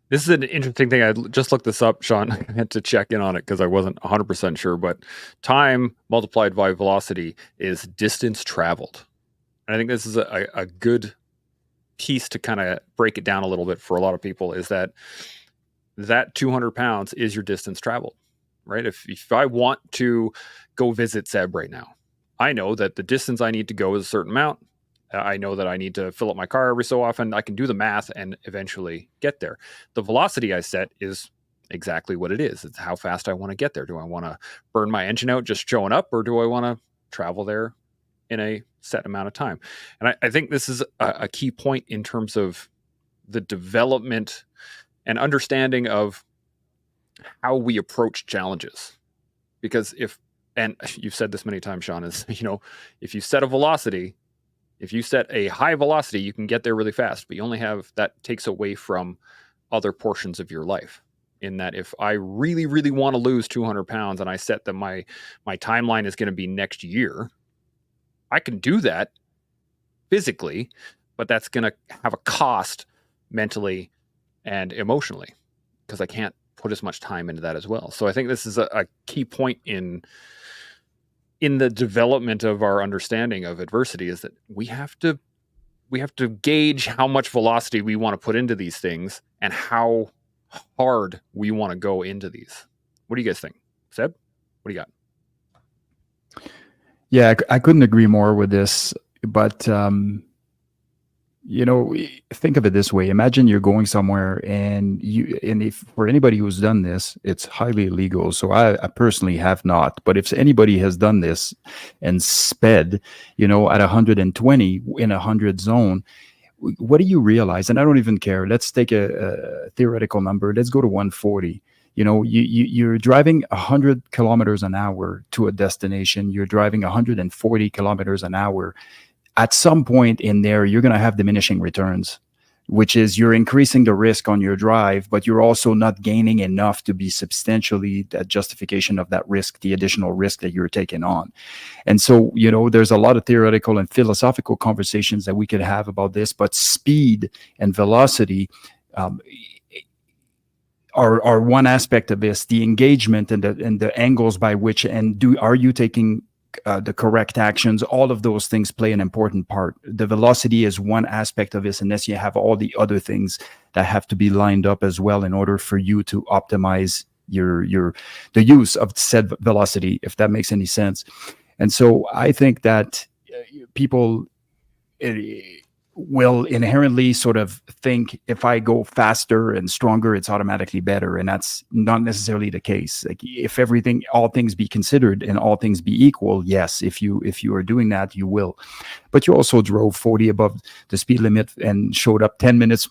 This is an interesting thing. I just looked this up, Sean. I had to check in on it because I wasn't 100% sure, but time multiplied by velocity is distance traveled. And I think this is a good piece to kind of break it down a little bit for a lot of people, is that 200 pounds is your distance traveled, right? If I want to go visit Seb right now, I know that the distance I need to go is a certain amount. I know that I need to fill up my car every so often. I can do the math and eventually get there. The velocity I set is exactly what it is. It's how fast I want to get there. Do I want to burn my engine out just showing up, or do I want to travel there in a set amount of time? And I think this is a key point in terms of the development and understanding of how we approach challenges. Because and you've said this many times, Sean, is, if you set a velocity, if you set a high velocity, you can get there really fast, but you only have, that takes away from other portions of your life. In that, if I really, really want to lose 200 pounds and I set that my timeline is going to be next year, I can do that physically, but that's going to have a cost mentally and emotionally, because I can't put as much time into that as well. So I think this is a key point in the development of our understanding of adversity, is that we have to gauge how much velocity we want to put into these things and how hard we want to go into these. What do you guys think? Seb, what do you got? Yeah, I couldn't agree more with this, but think of it this way. Imagine you're going somewhere and if for anybody who's done this, it's highly illegal. So I personally have not, but if anybody has done this and sped, at 120 in a 100 zone, what do you realize? And I don't even care. Let's take a theoretical number. Let's go to 140. You're driving 100 kilometers an hour to a destination. You're driving 140 kilometers an hour. At some point in there, you're going to have diminishing returns, which is you're increasing the risk on your drive, but you're also not gaining enough to be substantially that justification of that risk, the additional risk that you're taking on. And so, there's a lot of theoretical and philosophical conversations that we could have about this, but speed and velocity are one aspect of this. The engagement and the angles by which, are you taking the correct actions? All of those things play an important part. The velocity is one aspect of this, unless you have all the other things that have to be lined up as well in order for you to optimize the use of said velocity, if that makes any sense. And so I think that people will inherently sort of think, if I go faster and stronger, it's automatically better. And that's not necessarily the case. Like, if all things be considered and all things be equal, yes, if you are doing that, you will. But you also drove 40 above the speed limit and showed up 10 minutes,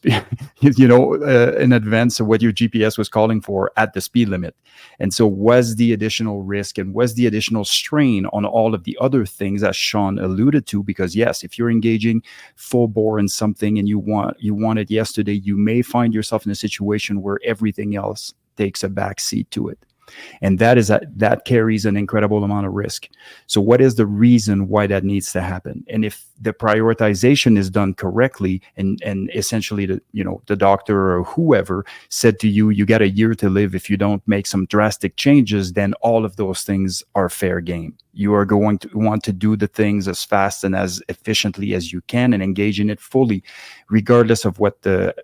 in advance of what your GPS was calling for at the speed limit. And so was the additional risk and was the additional strain on all of the other things, as Sean alluded to, because yes, if you're engaging full bore in something and you want it yesterday, you may find yourself in a situation where everything else takes a back seat to it. And that carries an incredible amount of risk. So what is the reason why that needs to happen? And if the prioritization is done correctly, and essentially the doctor or whoever said to you, you got a year to live if you don't make some drastic changes, then all of those things are fair game. You are going to want to do the things as fast and as efficiently as you can and engage in it fully, regardless of what the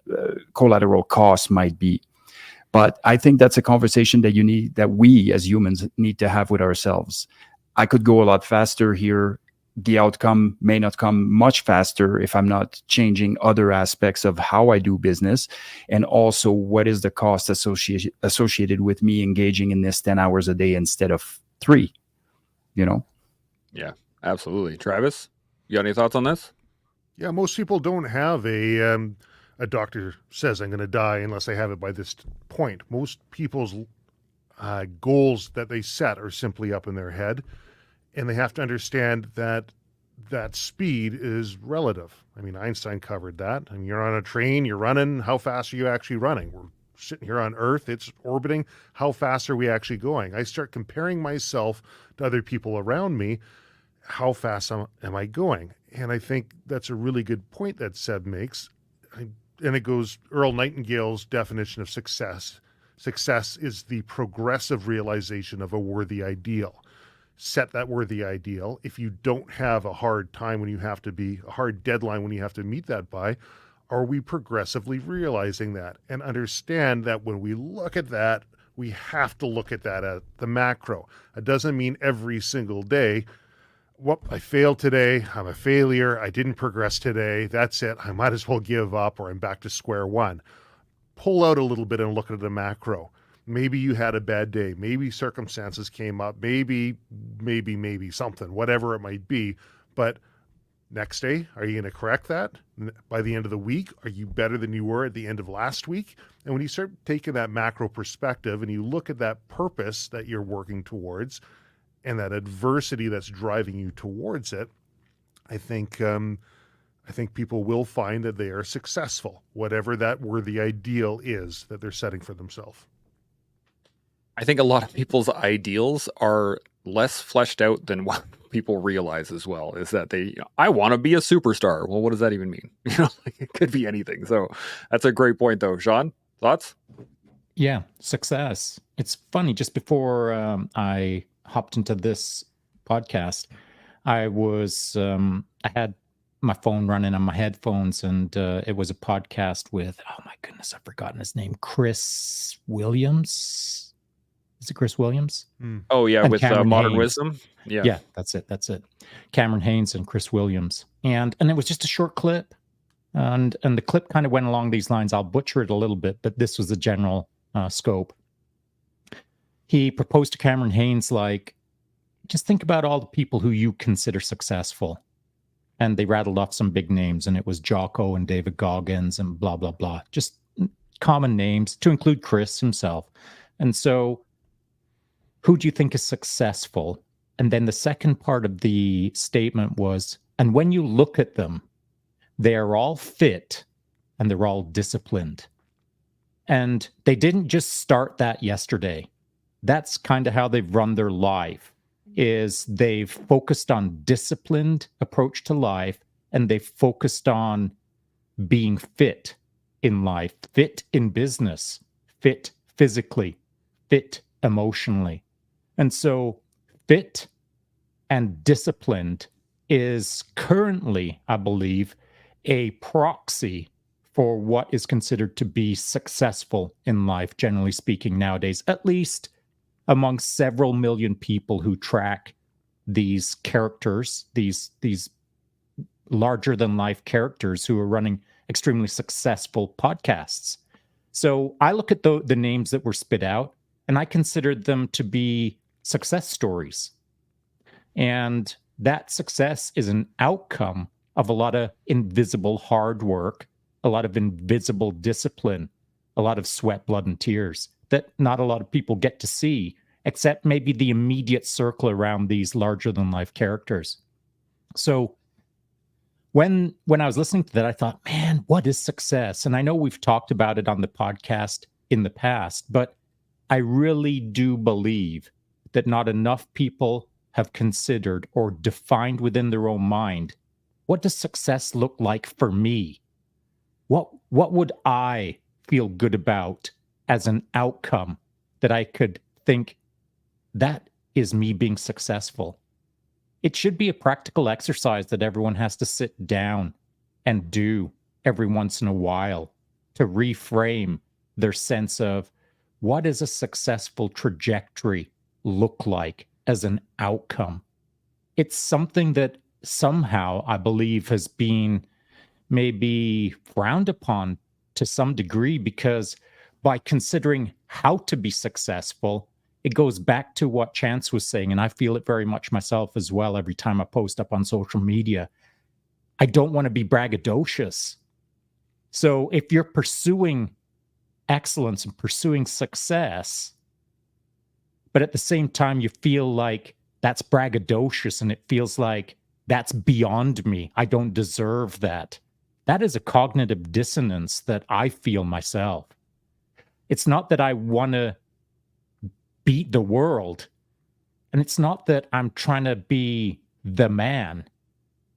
collateral costs might be. But I think that's a conversation that we as humans need to have with ourselves. I could go a lot faster here. The outcome may not come much faster if I'm not changing other aspects of how I do business. And also, what is the cost associated with me engaging in this 10 hours a day instead of 3, Yeah, absolutely. Travis, you got any thoughts on this? Yeah, most people don't have a doctor says I'm going to die unless I have it by this point. Most people's goals that they set are simply up in their head, and they have to understand that speed is relative. I mean, Einstein covered that. I mean, you're on a train, you're running. How fast are you actually running? We're sitting here on Earth, it's orbiting. How fast are we actually going? I start comparing myself to other people around me. How fast am I going? And I think that's a really good point that Seb makes. And it goes Earl Nightingale's definition of success. Success is the progressive realization of a worthy ideal. Set that worthy ideal. If you don't have a hard time when you have to be, a hard deadline when you have to meet that by, are we progressively realizing that? And understand that when we look at that, we have to look at that at the macro. It doesn't mean every single day, whoop, I failed today, I'm a failure, I didn't progress today, that's it, I might as well give up, or I'm back to square one. Pull out a little bit and look at the macro. Maybe you had a bad day. Maybe circumstances came up. Maybe something, whatever it might be. But next day, are you going to correct that? By the end of the week, are you better than you were at the end of last week? And when you start taking that macro perspective and you look at that purpose that you're working towards and that adversity that's driving you towards it, I think people will find that they are successful, whatever that worthy ideal is that they're setting for themselves. I think a lot of people's ideals are less fleshed out than what people realize as well, is that they, I want to be a superstar. Well, what does that even mean? It could be anything. So that's a great point though. Sean, thoughts? Yeah, success. It's funny, just before I hopped into this podcast, I had my phone running on my headphones, and it was a podcast with, oh my goodness, I've forgotten his name, Chris Williams. Is it Chris Williams? Oh yeah, and with Modern Wisdom. Yeah, that's it. Cameron Haynes and Chris Williams, and it was just a short clip, and the clip kind of went along these lines. I'll butcher it a little bit, but this was the general scope. He proposed to Cameron Haynes, like, just think about all the people who you consider successful. And they rattled off some big names, and it was Jocko and David Goggins and blah, blah, blah. Just common names to include Chris himself. And so, who do you think is successful? And then the second part of the statement was, and when you look at them, they are all fit and they're all disciplined. And they didn't just start that yesterday. That's kind of how they've run their life. Is they've focused on disciplined approach to life, and they've focused on being fit in life, fit in business, fit physically, fit emotionally. And so fit and disciplined is currently, I believe, a proxy for what is considered to be successful in life, generally speaking, nowadays, at least among several million people who track these characters, these larger than life characters who are running extremely successful podcasts. So I look at the names that were spit out, and I consider them to be success stories. And that success is an outcome of a lot of invisible hard work, a lot of invisible discipline, a lot of sweat, blood, and tears that not a lot of people get to see, except maybe the immediate circle around these larger than life characters. So when I was listening to that, I thought, man, what is success? And I know we've talked about it on the podcast in the past, but I really do believe that not enough people have considered or defined within their own mind, what does success look like for me? What would I feel good about as an outcome that I could think, that is me being successful? It should be a practical exercise that everyone has to sit down and do every once in a while to reframe their sense of what does a successful trajectory look like as an outcome. It's something that somehow I believe has been maybe frowned upon to some degree, because by considering how to be successful, it goes back to what Chance was saying, and I feel it very much myself as well every time I post up on social media. I don't want to be braggadocious. So if you're pursuing excellence and pursuing success, but at the same time, you feel like that's braggadocious and it feels like that's beyond me. I don't deserve that. That is a cognitive dissonance that I feel myself. It's not that I want to beat the world, and it's not that I'm trying to be the man.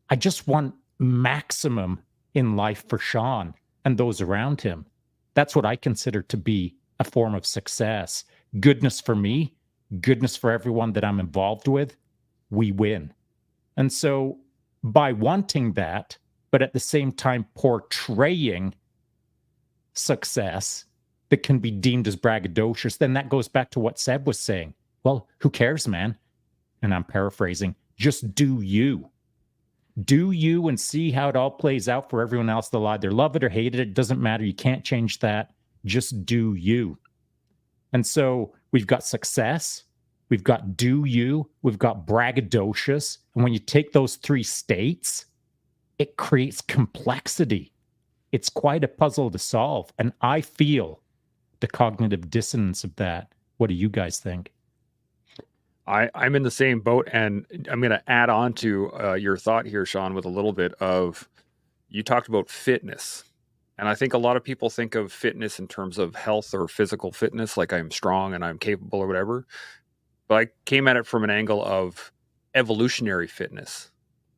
I just want maximum in life for Sean and those around him. That's what I consider to be a form of success. Goodness for me, goodness for everyone that I'm involved with, we win. And so by wanting that, but at the same time portraying success that can be deemed as braggadocious, then that goes back to what Seb was saying. Well, who cares, man? And I'm paraphrasing, just do you. Do you and see how it all plays out for everyone else. They'll either love it or hate it. It doesn't matter. You can't change that. Just do you. And so we've got success, we've got do you, we've got braggadocious. And when you take those three states, it creates complexity. It's quite a puzzle to solve. And I feel the cognitive dissonance of that. What do you guys think? I'm in the same boat, and I'm going to add on to your thought here, Sean, with a little bit of, you talked about fitness. And I think a lot of people think of fitness in terms of health or physical fitness, like I'm strong and I'm capable or whatever. But I came at it from an angle of evolutionary fitness,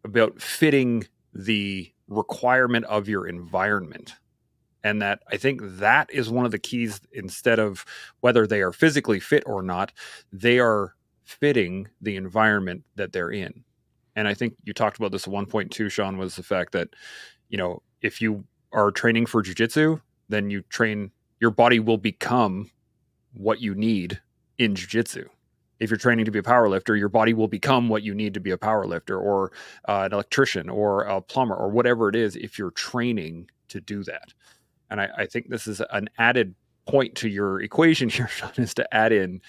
about fitting the requirement of your environment. And that I think that is one of the keys. Instead of whether they are physically fit or not, they are fitting the environment that they're in. And I think you talked about this at 1.2, Sean, was the fact that, you know, if you are training for jiu-jitsu, then your body will become what you need in jiu-jitsu. If you're training to be a power lifter, your body will become what you need to be a power lifter, or an electrician or a plumber or whatever it is, if you're training to do that. And I think this is an added point to your equation here, Sean, is to add in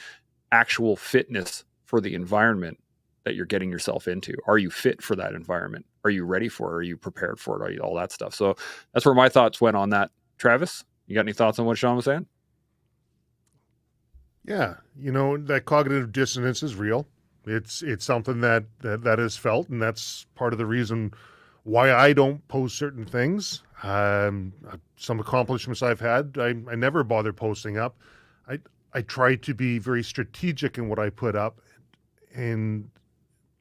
actual fitness for the environment that you're getting yourself into. Are you fit for that environment? Are you ready for it? Are you prepared for it? All that stuff. So that's where my thoughts went on that. Travis, you got any thoughts on what Sean was saying? Yeah, you know, that cognitive dissonance is real. It's something that is felt, and that's part of the reason why I don't post certain things. Some accomplishments I've had, I never bother posting up. I try to be very strategic in what I put up and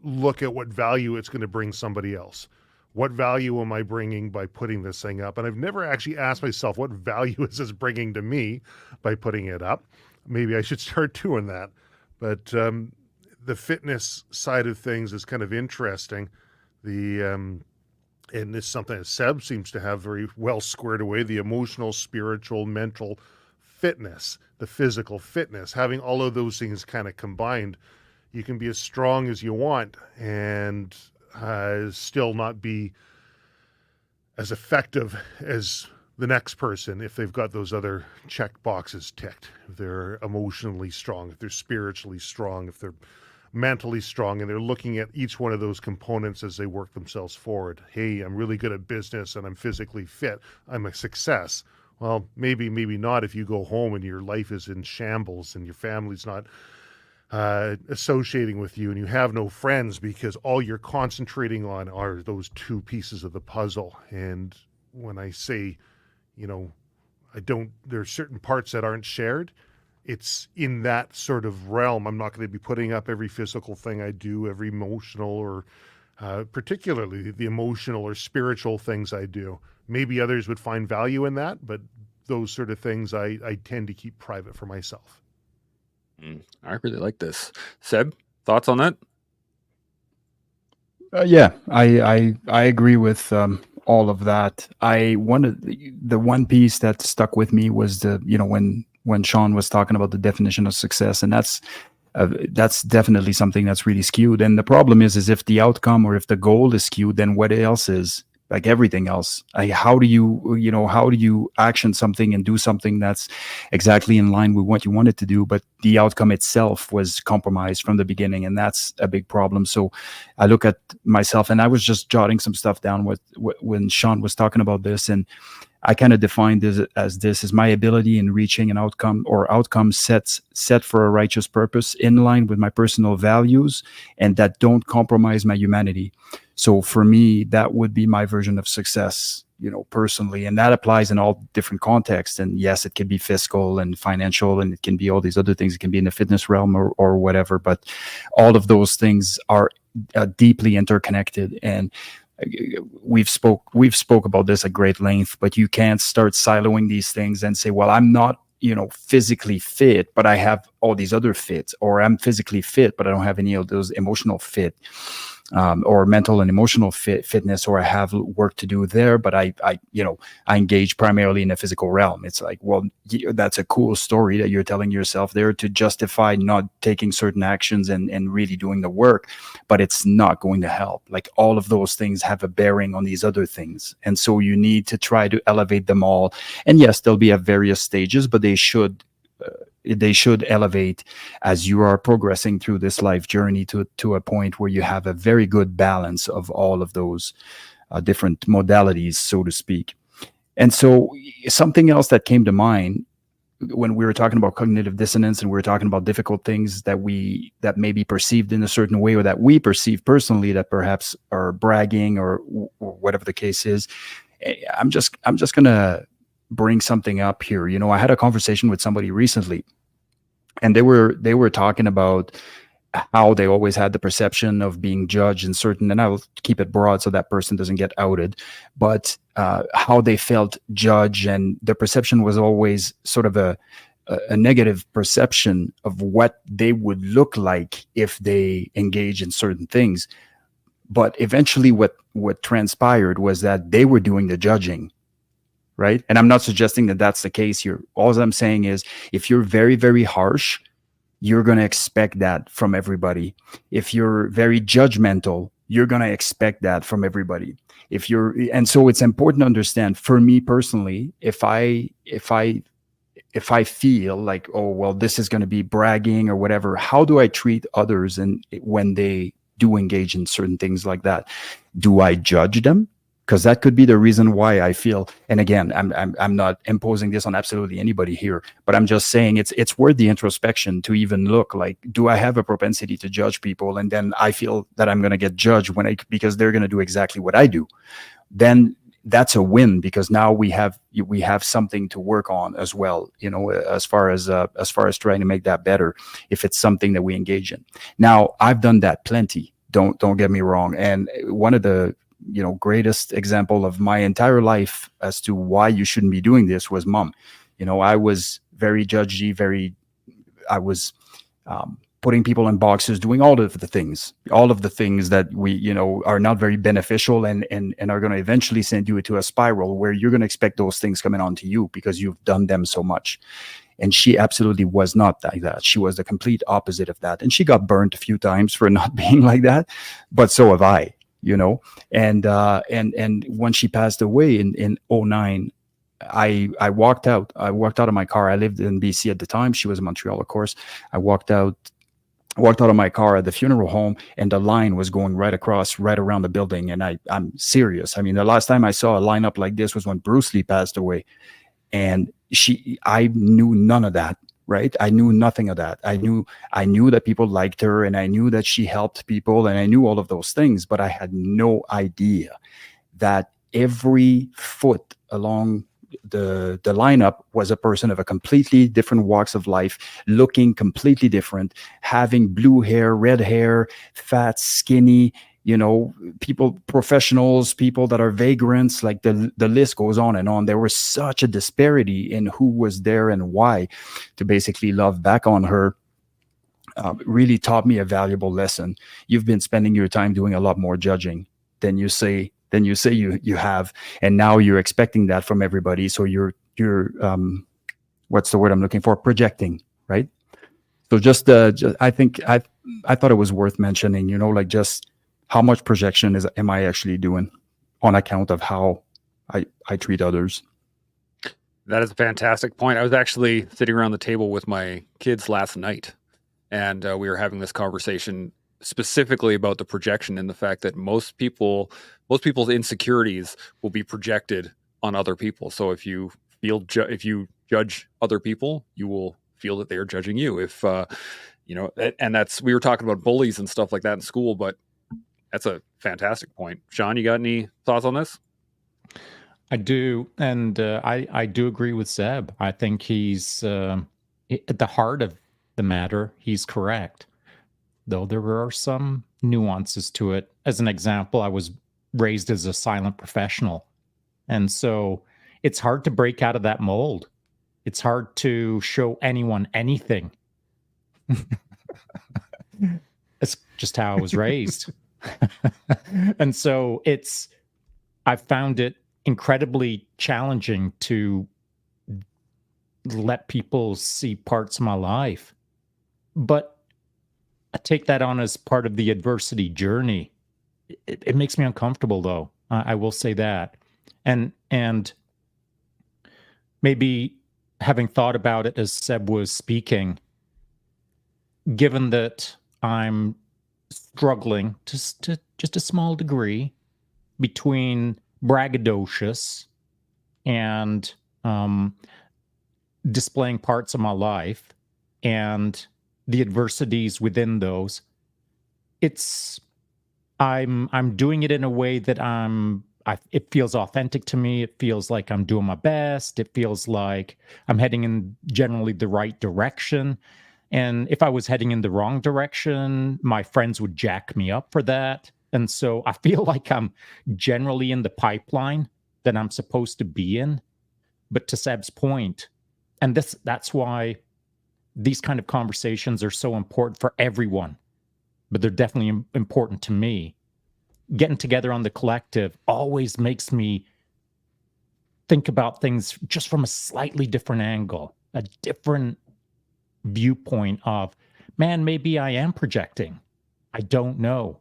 look at what value it's going to bring somebody else. What value am I bringing by putting this thing up? And I've never actually asked myself, what value is this bringing to me by putting it up? Maybe I should start doing that. But the fitness side of things is kind of interesting. And it's something that Seb seems to have very well squared away, the emotional, spiritual, mental fitness, the physical fitness, having all of those things kind of combined. You can be as strong as you want and still not be as effective as the next person if they've got those other check boxes ticked. If they're emotionally strong, if they're spiritually strong, if they're mentally strong, and they're looking at each one of those components as they work themselves forward. Hey, I'm really good at business and I'm physically fit. I'm a success. Well, maybe not if you go home and your life is in shambles and your family's not associating with you and you have no friends because all you're concentrating on are those two pieces of the puzzle. And when I say, you know, there are certain parts that aren't shared, it's in that sort of realm. I'm not going to be putting up every physical thing I do, every emotional or particularly the emotional or spiritual things I do. Maybe others would find value in that, but those sort of things I tend to keep private for myself. I really like this. Seb, thoughts on that? Yeah, I agree with all of that. The one piece that stuck with me was when Sean was talking about the definition of success, and that's definitely something that's really skewed. And the problem is if the outcome or if the goal is skewed, then what else is? Like everything else, how do you action something and do something that's exactly in line with what you wanted to do, but the outcome itself was compromised from the beginning, and that's a big problem. So I look at myself, and I was just jotting some stuff down when Sean was talking about this, and I kind of define this as my ability in reaching an outcome or outcomes set for a righteous purpose in line with my personal values and that don't compromise my humanity. So for me, that would be my version of success, personally. And that applies in all different contexts. And yes, it can be fiscal and financial, and it can be all these other things. It can be in the fitness realm or whatever, but all of those things are deeply interconnected. And we've spoke about this at great length, but you can't start siloing these things and say, well, I'm not physically fit, but I have all these other fits, or I'm physically fit but I don't have any of those emotional fit, or mental and emotional fitness, or I have work to do there, but I engage primarily in the physical realm. It's like, well, that's a cool story that you're telling yourself there to justify not taking certain actions and really doing the work, but it's not going to help. Like, all of those things have a bearing on these other things. And so you need to try to elevate them all. And yes, they'll be at various stages, but they should elevate as you are progressing through this life journey to a point where you have a very good balance of all of those different modalities, so to speak. And so something else that came to mind when we were talking about cognitive dissonance and we were talking about difficult things that may be perceived in a certain way, or that we perceive personally that perhaps are bragging or whatever the case is, I'm just going to bring something up here. I had a conversation with somebody recently, and they were talking about how they always had the perception of being judged in certain, and I'll keep it broad so that person doesn't get outed, but how they felt judged, and the perception was always sort of a negative perception of what they would look like if they engage in certain things. But eventually what transpired was that they were doing the judging. Right. And I'm not suggesting that that's the case here. All I'm saying is, if you're very, very harsh, you're going to expect that from everybody. If you're very judgmental, you're going to expect that from everybody. And so it's important to understand, for me personally, if I feel like, oh, well, this is going to be bragging or whatever, how do I treat others and when they do engage in certain things like that? Do I judge them? Because that could be the reason why I feel, and again, I'm not imposing this on absolutely anybody here, but I'm just saying it's worth the introspection to even look like, do I have a propensity to judge people? And then I feel that I'm going to get judged because they're going to do exactly what I do. Then that's a win, because now we have something to work on as well, as far as trying to make that better, if it's something that we engage in. Now, I've done that plenty. Don't get me wrong. And one of the greatest example of my entire life as to why you shouldn't be doing this was Mom. I was very judgy, I was putting people in boxes, doing all of the things that we, are not very beneficial and are going to eventually send you into a spiral where you're going to expect those things coming onto you because you've done them so much. And she absolutely was not like that. She was the complete opposite of that. And she got burnt a few times for not being like that, but so have I. And when she passed away in 2009, I walked out of my car. I lived in BC at the time. She was in Montreal, of course. I walked out of my car at the funeral home, and the line was going right around the building. And I'm serious. I mean, the last time I saw a lineup like this was when Bruce Lee passed away, and I knew none of that. Right. I knew nothing of that. I knew that people liked her, and I knew that she helped people, and I knew all of those things, but I had no idea that every foot along the lineup was a person of a completely different walks of life, looking completely different, having blue hair, red hair, fat, skinny, people, professionals, people that are vagrants, like the list goes on and on. There was such a disparity in who was there and why. To basically love back on her really taught me a valuable lesson. You've been spending your time doing a lot more judging than you say you have, and now you're expecting that from everybody. So you're what's the word I'm looking for? Projecting, right? So just I think I thought it was worth mentioning, like just how much projection am I actually doing on account of how I treat others? That is a fantastic point. I was actually sitting around the table with my kids last night, and we were having this conversation specifically about the projection and the fact that most people's insecurities will be projected on other people. So if you if you judge other people, you will feel that they are judging you. If and that's, we were talking about bullies and stuff like that in school, but that's a fantastic point. Sean, you got any thoughts on this? I do, and I do agree with Seb. I think he's at the heart of the matter. He's correct, though there are some nuances to it. As an example, I was raised as a silent professional, and so it's hard to break out of that mold. It's hard to show anyone anything. It's just how I was raised. And so I found it incredibly challenging to let people see parts of my life. But I take that on as part of the adversity journey. It makes me uncomfortable, though. I will say that. And maybe having thought about it as Seb was speaking, given that I'm struggling to just a small degree between braggadocious and displaying parts of my life and the adversities within those, I'm doing it in a way that it feels authentic to me. It feels like I'm doing my best. It feels like I'm heading in generally the right direction. And if I was heading in the wrong direction, my friends would jack me up for that. And so I feel like I'm generally in the pipeline that I'm supposed to be in. But to Seb's point, and that's why these kind of conversations are so important for everyone, but they're definitely important to me. Getting together on the collective always makes me think about things just from a slightly different angle, a different viewpoint of, man, maybe I am projecting. I don't know.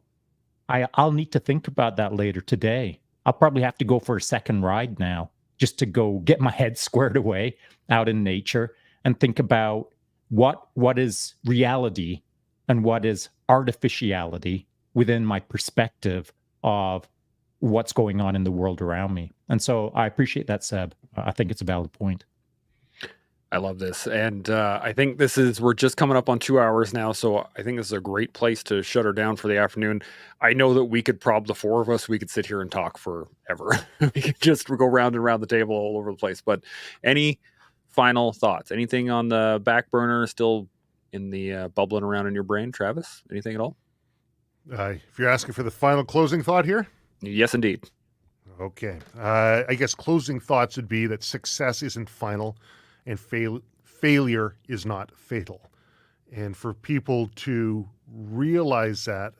I'll need to think about that later today. I'll probably have to go for a second ride now just to go get my head squared away out in nature and think about what is reality and what is artificiality within my perspective of what's going on in the world around me. And so I appreciate that, Seb. I think it's a valid point. I love this. And I think we're just coming up on 2 hours now. So I think this is a great place to shut her down for the afternoon. I know that we could the four of us, we could sit here and talk forever. We could just go round and round the table all over the place. But any final thoughts? Anything on the back burner still in the bubbling around in your brain, Travis? Anything at all? If you're asking for the final closing thought here? Yes, indeed. Okay. I guess closing thoughts would be that success isn't final and failure is not fatal. And for people to realize that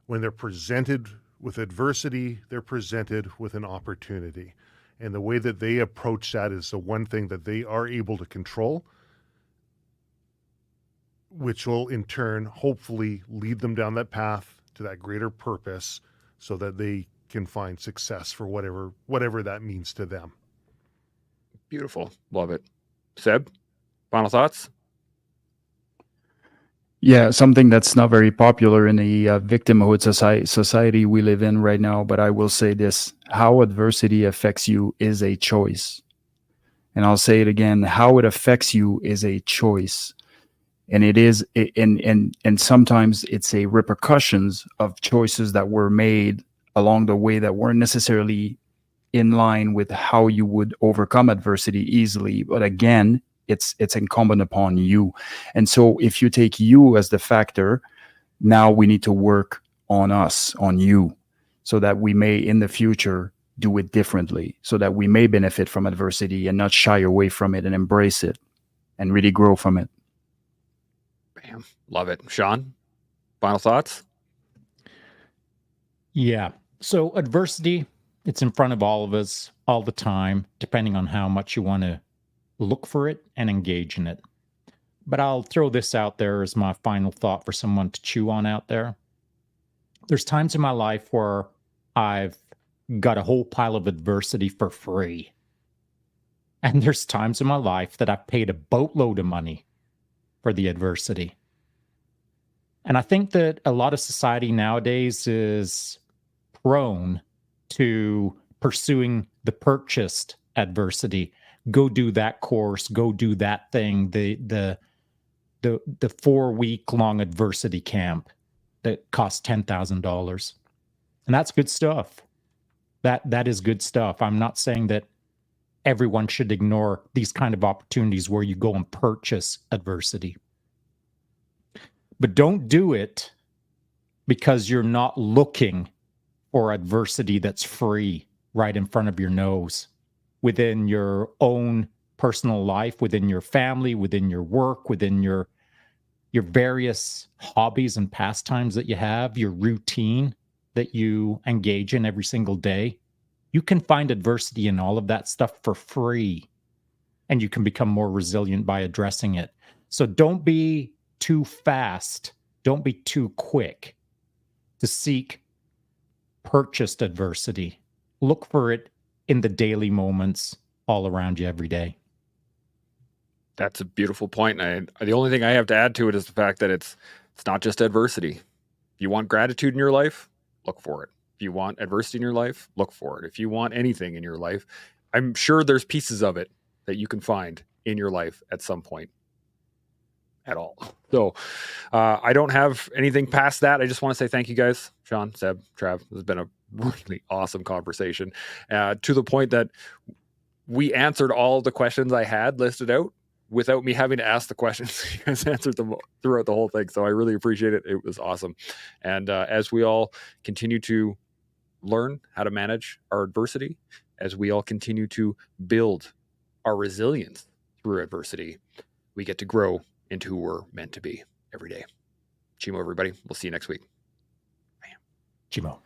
when they're presented with adversity, they're presented with an opportunity. And the way that they approach that is the one thing that they are able to control, which will in turn hopefully lead them down that path to that greater purpose so that they can find success for whatever that means to them. Beautiful. Love it. Seb, final thoughts? Yeah, something that's not very popular in the victimhood society we live in right now, but I will say this: how adversity affects you is a choice. And I'll say it again: how it affects you is a choice. And it is, and sometimes it's a repercussions of choices that were made along the way that weren't necessarily in line with how you would overcome adversity easily. But again, it's incumbent upon you. And so if you take you as the factor, now we need to work on us, on you, so that we may in the future do it differently, so that we may benefit from adversity and not shy away from it and embrace it and really grow from it. Bam. Love it. Sean, final thoughts? Yeah. So adversity, it's in front of all of us all the time, depending on how much you want to look for it and engage in it. But I'll throw this out there as my final thought for someone to chew on out there. There's times in my life where I've got a whole pile of adversity for free. And there's times in my life that I've paid a boatload of money for the adversity. And I think that a lot of society nowadays is prone to pursuing the purchased adversity. Go do that course, go do that thing, the 4-week-long adversity camp that costs $10,000. And that's good stuff. That is good stuff. I'm not saying that everyone should ignore these kind of opportunities where you go and purchase adversity. But don't do it because you're not looking for adversity that's free right in front of your nose within your own personal life, within your family, within your work, within your various hobbies and pastimes that you have, your routine that you engage in every single day. You can find adversity in all of that stuff for free, and you can become more resilient by addressing it. So don't be too fast. Don't be too quick to seek purchased adversity. Look for it in the daily moments all around you every day. That's a beautiful point. And the only thing I have to add to it is the fact that it's not just adversity. If you want gratitude in your life, look for it. If you want adversity in your life, look for it. If you want anything in your life, I'm sure there's pieces of it that you can find in your life at some point at all. So I don't have anything past that. I just want to say thank you guys, Sean, Seb, Trav. This has been a really awesome conversation to the point that we answered all the questions I had listed out without me having to ask the questions. You guys answered them throughout the whole thing. So I really appreciate it. It was awesome. And as we all continue to learn how to manage our adversity, as we all continue to build our resilience through adversity, we get to grow into who we're meant to be every day. Chimo, everybody. We'll see you next week. Chimo.